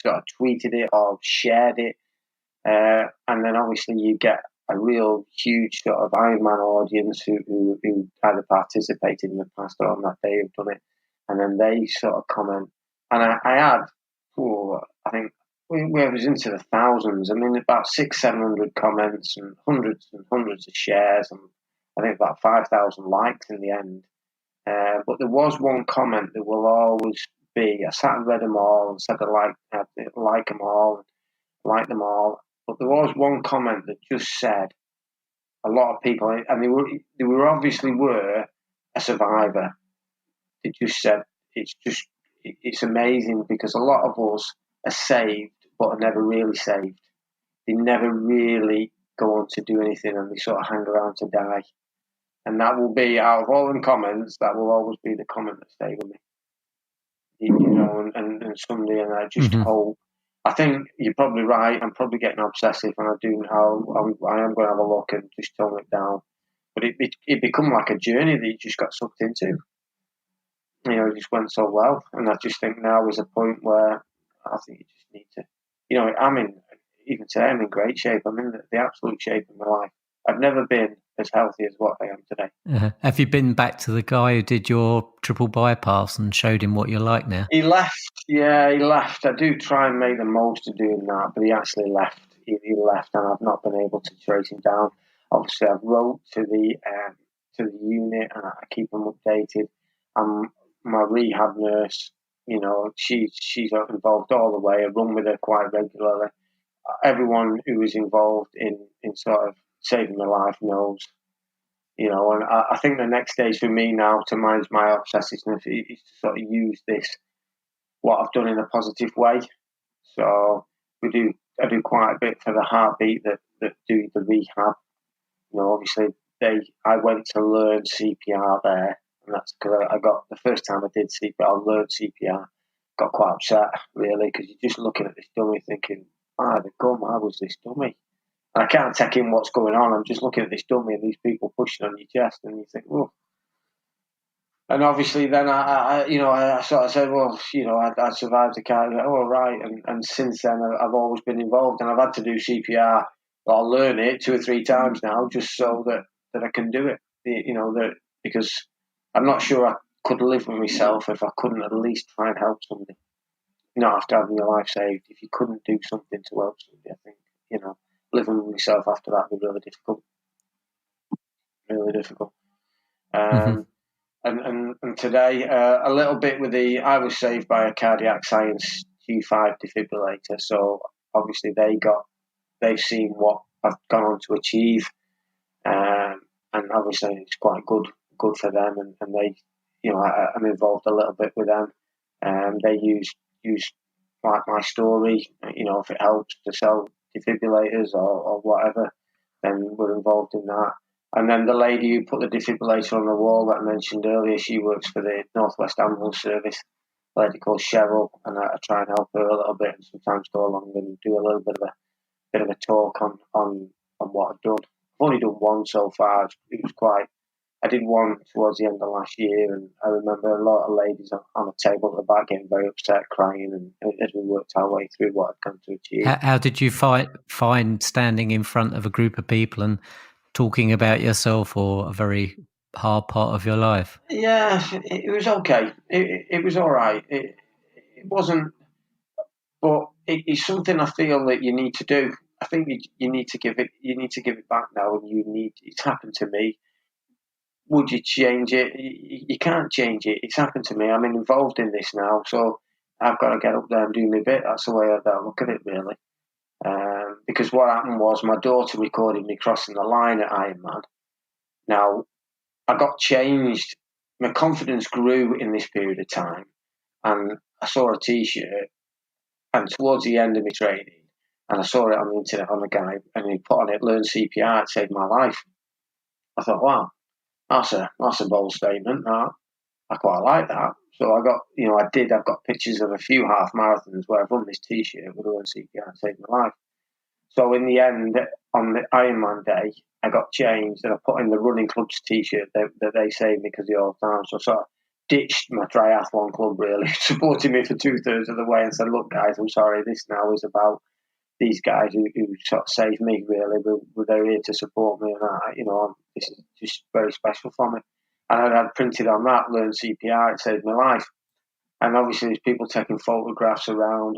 [SPEAKER 2] sort of tweeted it or shared it, and then obviously you get a real huge sort of Ironman audience who either participated in the past or on that day have done it, and then they sort of comment, and I had, I think. We was into the thousands. I mean, about 600-700 comments and hundreds of shares, and I think about 5,000 likes in the end. But there was one comment that will always be. I sat and read them all and said I like them all, like them all. But there was one comment that just said a lot of people, and they were obviously were a survivor. It just said it's amazing, because a lot of us are saved but are never really saved. They never really go on to do anything, and they sort of hang around to die. And that will be, out of all the comments, that will always be the comment that stayed with me. And someday, and I just hope. I think you're probably right. I'm probably getting obsessive, and I am going to have a look and just tone it down. But it become like a journey that you just got sucked into. It just went so well, and I just think now is a point where I think you just need to. even today, I'm in great shape. I'm in the absolute shape of my life. I've never been as healthy as what I am today.
[SPEAKER 1] Have you been back to the guy who did your triple bypass and showed him what you're like now?
[SPEAKER 2] He left. Yeah, he left. I do try and make the most of doing that, but he actually left. He left, and I've not been able to trace him down. Obviously, I've wrote to the unit, and I keep them updated. My rehab nurse, she's involved all the way. I run with her quite regularly. Everyone who is involved in sort of saving my life knows. And I think the next stage for me now to manage my obsessiveness is to sort of use what I've done in a positive way. So I do quite a bit for the heartbeat that do the rehab. Obviously I went to learn CPR there, and that's because I got the first time I did CPR, I learned CPR. Got quite upset really because you're just looking at this dummy thinking, the gum, how was this dummy? And I can't take in what's going on. I'm just looking at this dummy and these people pushing on your chest, and you think, oh. And obviously, then I sort of said, well, I survived the car. Oh, right. And since then, I've always been involved, and I've had to do CPR. I'll learn it 2 or 3 times now, just so that I can do it. Because I'm not sure I could live with myself if I couldn't at least try and help somebody. Not after having your life saved. If you couldn't do something to help somebody, I think living with myself after that would be really difficult. Really difficult. And today, a little bit I was saved by a cardiac science G5 defibrillator. So obviously they've seen what I've gone on to achieve, and obviously it's quite good for them. And they, I'm involved a little bit with them. They use like my story, if it helps to sell defibrillators or whatever, then we're involved in that. And then the lady who put the defibrillator on the wall that I mentioned earlier, she works for the Northwest Ambulance Service, a lady called Cheryl, and I try and help her a little bit, and sometimes go along and do a little bit of a talk on what I've done. I've only done one so far. I did one towards the end of last year, and I remember a lot of ladies on the table at the back getting very upset, crying, and as we worked our way through what I'd come to achieve.
[SPEAKER 1] How did you find standing in front of a group of people and talking about yourself or a very hard part of your life?
[SPEAKER 2] Yeah, it was okay. It was all right. It wasn't, but it's something I feel that you need to do. I think you need to give it back now, and it's happened to me. Would you change it? You can't change it. It's happened to me. I'm involved in this now, so I've got to get up there and do my bit. That's the way I look at it, really. Because what happened was my daughter recorded me crossing the line at Ironman. Now, I got changed. My confidence grew in this period of time, and I saw a T-shirt, and towards the end of my training, and I saw it on the internet on a guy, and he put on it, "Learn CPR, it saved my life." I thought, wow, that's a bold statement. I quite like that. So I've got pictures of a few half marathons where I've run this T-shirt with Learn CPR, it saved my life. So in the end, on the Ironman day, I got changed and I put in the running club's T-shirt that they saved me because of all the time. So I sort of ditched my triathlon club, really, supporting me for 2/3 of the way, and said, "Look, guys, I'm sorry. This now is about these guys who sort of saved me. Really, they're here to support me, and this is just very special for me." And I had printed on that, "Learn CPR, it saved my life." And obviously, there's people taking photographs around,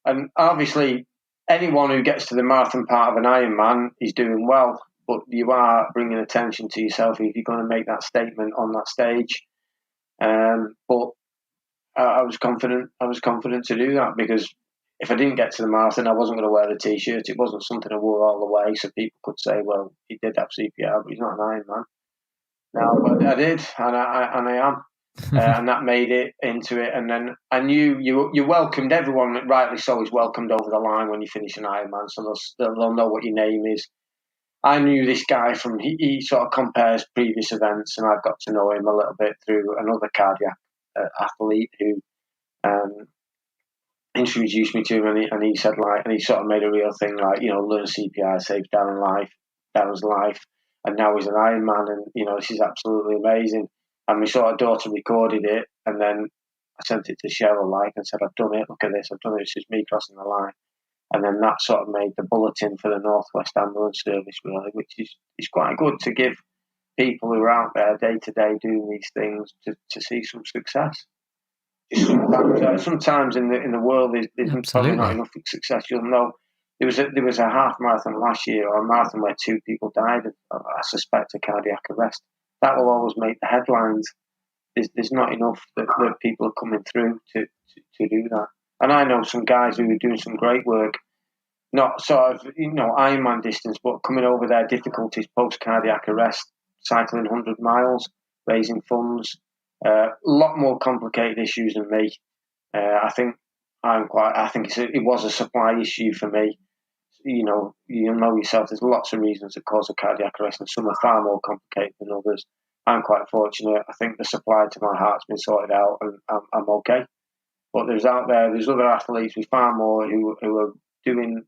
[SPEAKER 2] and obviously, anyone who gets to the marathon part of an Ironman is doing well, but you are bringing attention to yourself if you're going to make that statement on that stage. But I was confident. I was confident to do that because if I didn't get to the marathon, I wasn't going to wear the T-shirt. It wasn't something I wore all the way, so people could say, "Well, he did have CPR, but he's not an Ironman." No, but I did, and I am. And that made it into it. And then I knew you welcomed everyone, rightly so, is welcomed over the line when you finish an Ironman, so they'll know what your name is. I knew this guy from, he sort of compares previous events, and I've got to know him a little bit through another cardiac athlete who introduced me to him, and he said, and he sort of made a real thing, learn CPR, saved Darren's life, and now he's an Ironman, and, this is absolutely amazing. And my sort of daughter recorded it, and then I sent it to Cheryl, and said, "I've done it, look at this, I've done it, this is me crossing the line." And then that sort of made the bulletin for the Northwest Ambulance Service, really, which is quite good to give people who are out there day to day doing these things to see some success. Sometimes in the world there's probably not enough success. You'll know there was a half marathon last year, or a marathon where 2 people died of, I suspect, a cardiac arrest. That will always make the headlines. There's not enough that people are coming through to do that. And I know some guys who are doing some great work, not sort of Ironman distance, but coming over their difficulties post cardiac arrest, cycling 100 miles, raising funds. A lot more complicated issues than me. I think it was a supply issue for me. You know yourself. There's lots of reasons that cause a cardiac arrest, and some are far more complicated than others. I'm quite fortunate. I think the supply to my heart's been sorted out, and I'm okay. But there's other athletes with far more who are doing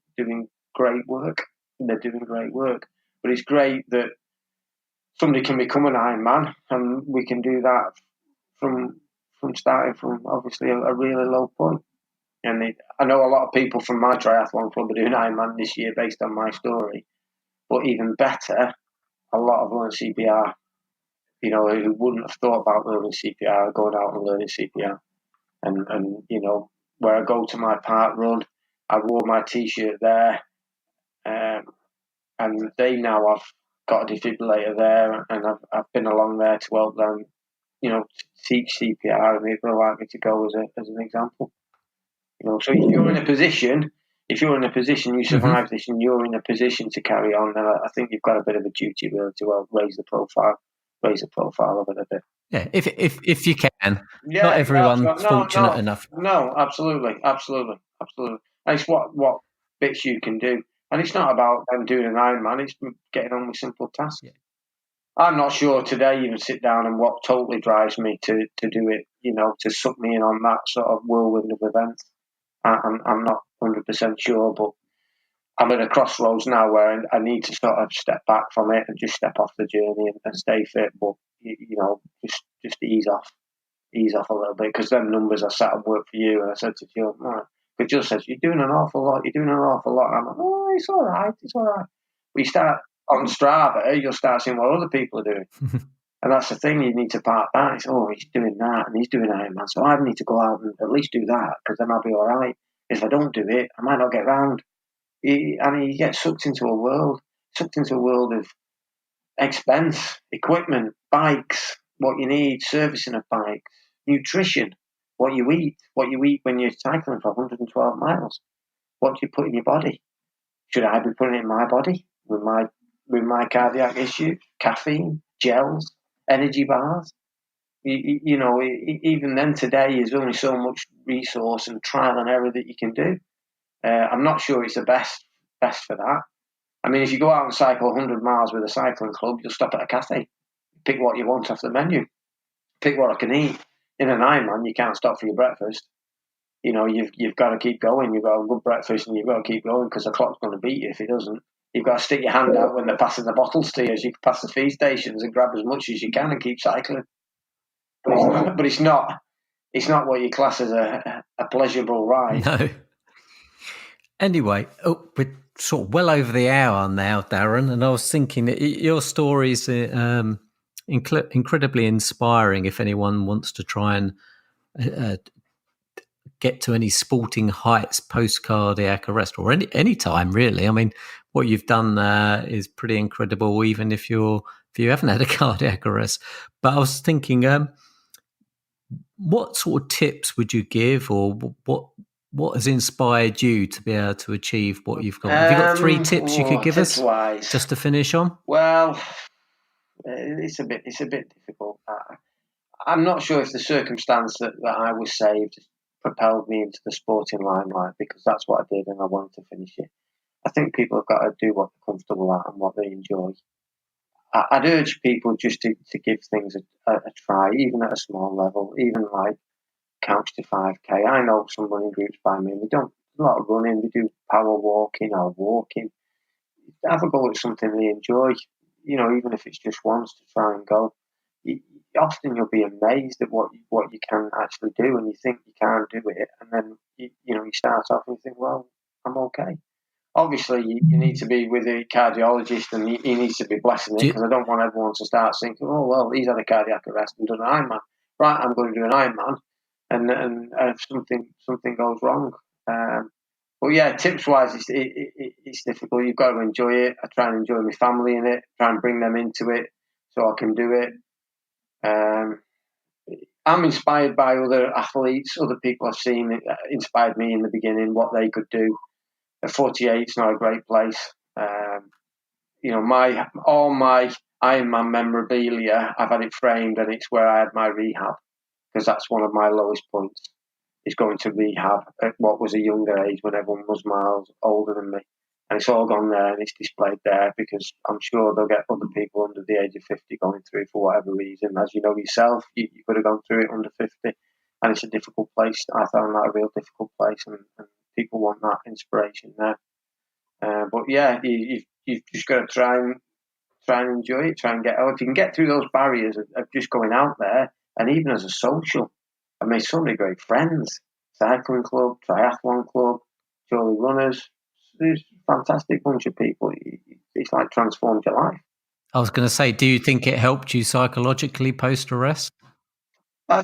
[SPEAKER 2] great work. They're doing great work. But it's great that somebody can become an Ironman, and we can do that from starting from obviously a really low point. And I know a lot of people from my triathlon club are doing Ironman this year based on my story. But even better, a lot of learn CPR, who wouldn't have thought about learning CPR, going out and learning CPR. And where I go to my park run, I wore my T-shirt there, and they now have got a defibrillator there, and I've been along there to help them, teach CPR, and they'd like me to go as an example. So if you're in a position, you survive this, and you're in a position to carry on, then I think you've got a bit of a duty really to raise the profile of it a bit.
[SPEAKER 1] Yeah, if you can. Yeah, not everyone's fortunate enough.
[SPEAKER 2] No, absolutely. And it's what bits you can do. And it's not about them doing an Ironman, it's getting on with simple tasks. Yeah. I'm not sure today even sit down and what totally drives me to do it, to suck me in on that sort of whirlwind of events. I'm not 100% sure, but I'm at a crossroads now where I need to sort of step back from it and just step off the journey and stay fit, but just ease off a little bit, because them numbers I sat and worked for you, and I said to Jill, but Jill says, you're doing an awful lot. I'm like, oh, it's all right. We start on Strava, you'll start seeing what other people are doing. And that's the thing, you need to part that. It's, he's doing that, and he's doing Ironman, so I need to go out and at least do that, because then I'll be all right. If I don't do it, I might not get round. You get sucked into a world of expense, equipment, bikes, what you need, servicing a bike, nutrition, what you eat when you're cycling for 112 miles. What do you put in your body? Should I be putting it in my body with my cardiac issue? Caffeine, gels, energy bars. Even then today, there's only so much resource and trial and error that you can do. I'm not sure it's the best for that. I mean, if you go out and cycle 100 miles with a cycling club, you'll stop at a cafe, pick what you want off the menu, pick what I can eat. In an Ironman, you can't stop for your breakfast. You've got to keep going. You've got a good breakfast, and you've got to keep going, because the clock's going to beat you if it doesn't. You've got to stick your hand out when they're passing the bottles to you, as you pass the feed stations, and grab as much as you can and keep cycling. But it's not what you class as a pleasurable ride.
[SPEAKER 1] No. Anyway, we're sort of well over the hour now, Darren, and I was thinking that your story is incredibly inspiring if anyone wants to try and get to any sporting heights post cardiac arrest, or any time really. I mean, what you've done is pretty incredible, even if you haven't had a cardiac arrest. But I was thinking, what sort of tips would you give, or what has inspired you to be able to achieve what you've got? Have you got 3 tips you could give us just to finish on?
[SPEAKER 2] Well, it's a bit difficult. I'm not sure if the circumstance that I was saved propelled me into the sporting limelight, because that's what I did, and I wanted to finish it. I think people have got to do what they're comfortable at and what they enjoy. I'd urge people just to give things a try, even at a small level, even like Couch to 5K. I know some running groups by me, and they don't a lot of running, they do power walking or walking. Have a go at something they enjoy, even if it's just once, to try and go. Often you'll be amazed at what you can actually do, and you think you can't do it, and then you start off and you think, well, I'm okay. Obviously, you need to be with a cardiologist, and he needs to be blessing it, because I don't want everyone to start thinking, oh, well, he's had a cardiac arrest and done an Ironman. Right, I'm going to do an Ironman, and if something goes wrong. But yeah, tips-wise, it's difficult. You've got to enjoy it. I try and enjoy my family in it, try and bring them into it so I can do it. I'm inspired by other athletes, other people I've seen inspired me in the beginning, what they could do. 48 is not a great place. All my Ironman memorabilia, I've had it framed, and it's where I had my rehab, because that's one of my lowest points, is going to rehab at what was a younger age when everyone was miles older than me. And it's all gone there, and it's displayed there, because I'm sure they'll get other people under the age of 50 going through for whatever reason. As you know yourself, you could have gone through it under 50, and it's a difficult place. I found that a real difficult place, and people want that inspiration there. But yeah, you've just got to try and enjoy it, try and get out. If you can get through those barriers of just going out there, and even as a social, I made so many great friends. Cycling club, triathlon club, Jolly Runners. There's a fantastic bunch of people. It's like transformed your life.
[SPEAKER 1] I was going to say, do you think it helped you psychologically post-arrest?
[SPEAKER 2] I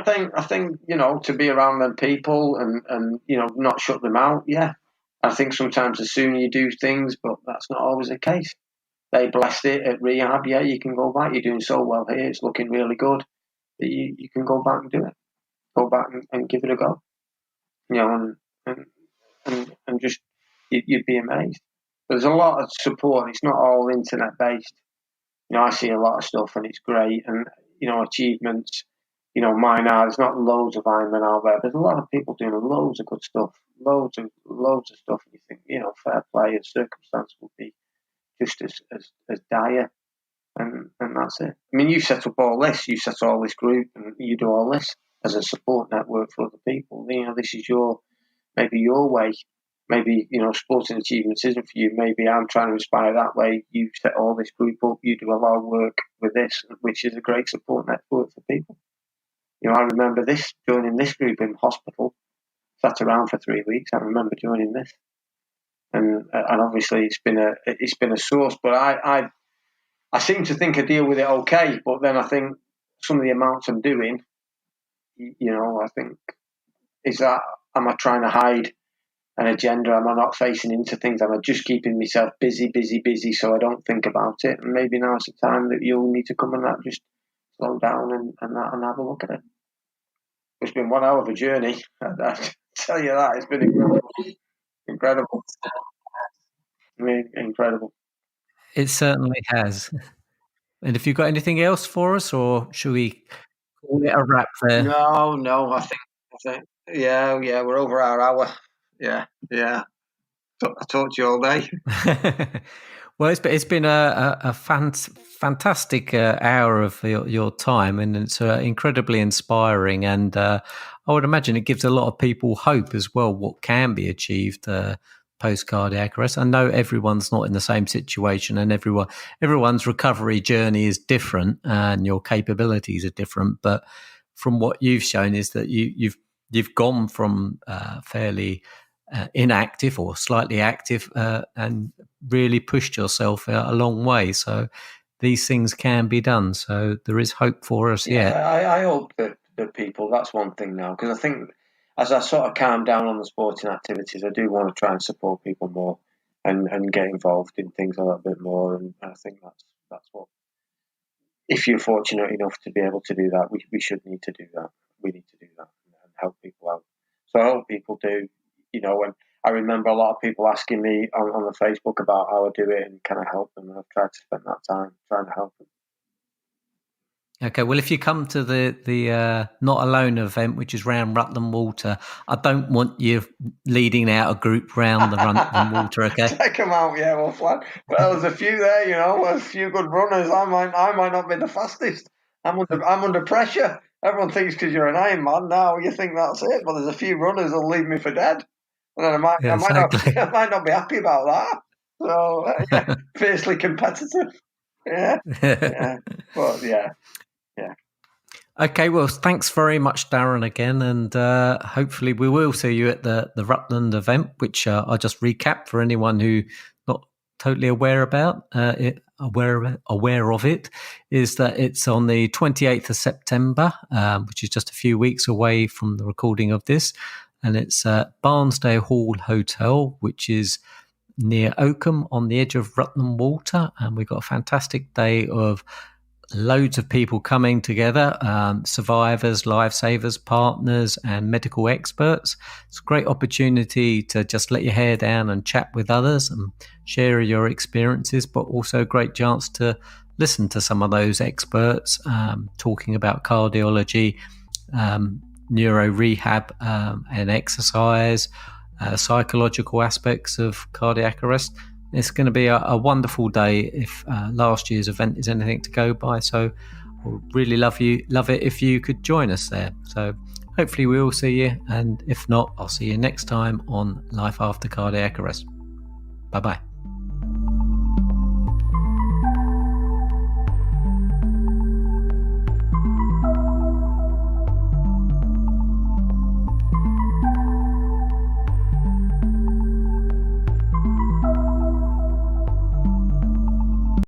[SPEAKER 2] think to be around them people and not shut them out. Yeah, I think sometimes the sooner you do things, but that's not always the case. They blessed it at rehab. Yeah, you can go back. You're doing so well here. It's looking really good. That you can go back and do it. Go back and give it a go. And just you'd be amazed. There's a lot of support. It's not all internet based. I see a lot of stuff, and it's great. And achievements. Mine are. There's not loads of Ironman out there. There's a lot of people doing loads of good stuff. Loads of stuff. And you think, fair play and circumstance would be just as dire, and that's it. I mean, you set up all this, you set all this group, and you do all this as a support network for other people. This is maybe your way. Maybe sporting achievements isn't for you. Maybe I'm trying to inspire that way. You set all this group up. You do a lot of work with this, which is a great support network for people. I remember joining this group in hospital. Sat around for 3 weeks. I remember joining this. And obviously it's been a source, but I seem to think I deal with it okay. But then I think some of the amounts I'm doing, I think, am I trying to hide an agenda? Am I not facing into things? Am I just keeping myself busy so I don't think about it? And maybe now's the time that you'll need to come and just slow down and have a look at it. It's been one hell of a journey. I tell you that. It's been incredible. Incredible.
[SPEAKER 1] It certainly has. And have you got anything else for us, or should we call it a wrap there?
[SPEAKER 2] No. I think, yeah, we're over our hour. Yeah. I talked to you all day.
[SPEAKER 1] Well, it's been a fantastic hour of your time, and it's incredibly inspiring. And I would imagine it gives a lot of people hope as well, what can be achieved post-cardiac arrest. I know everyone's not in the same situation, and everyone's recovery journey is different, and your capabilities are different. But from what you've shown is that you've gone from fairly inactive or slightly active and really pushed yourself a long way. So these things can be done. So there is hope for us yet.
[SPEAKER 2] I hope that people, that's one thing now, because I think as I sort of calm down on the sporting activities, I do want to try and support people more and get involved in things a little bit more. And I think that's what, if you're fortunate enough to be able to do that, we should need to do that. We need to do that and help people out. So I hope people do, and I remember a lot of people asking me on the Facebook about how I do it and can I help them, and I've tried to spend that time trying to help them.
[SPEAKER 1] Okay, well, if you come to the Not Alone event, which is round Rutland Water, I don't want you leading out a group round the Rutland Water. Okay,
[SPEAKER 2] take them out, yeah. Well, there was a few there, a few good runners. I might not be the fastest. I'm under pressure. Everyone thinks because you're an Ironman now, you think that's it. But there's a few runners that'll leave me for dead, and then I might not be happy about that. So fiercely competitive. Yeah. But yeah.
[SPEAKER 1] Okay, well, thanks very much, Darren, again, and hopefully we will see you at the Rutland event, which I'll just recap for anyone who not totally aware about aware of it, is that it's on the 28th of September, which is just a few weeks away from the recording of this, and it's at Barnsdale Hall Hotel, which is near Oakham on the edge of Rutland Water, and we've got a fantastic day of loads of people coming together, survivors, lifesavers, partners, and medical experts. It's a great opportunity to just let your hair down and chat with others and share your experiences, but also a great chance to listen to some of those experts talking about cardiology, neuro rehab and exercise, psychological aspects of cardiac arrest. It's going to be a wonderful day if last year's event is anything to go by. So we'll really love it if you could join us there. So hopefully we will see you. And if not, I'll see you next time on Life After Cardiac Arrest. Bye-bye.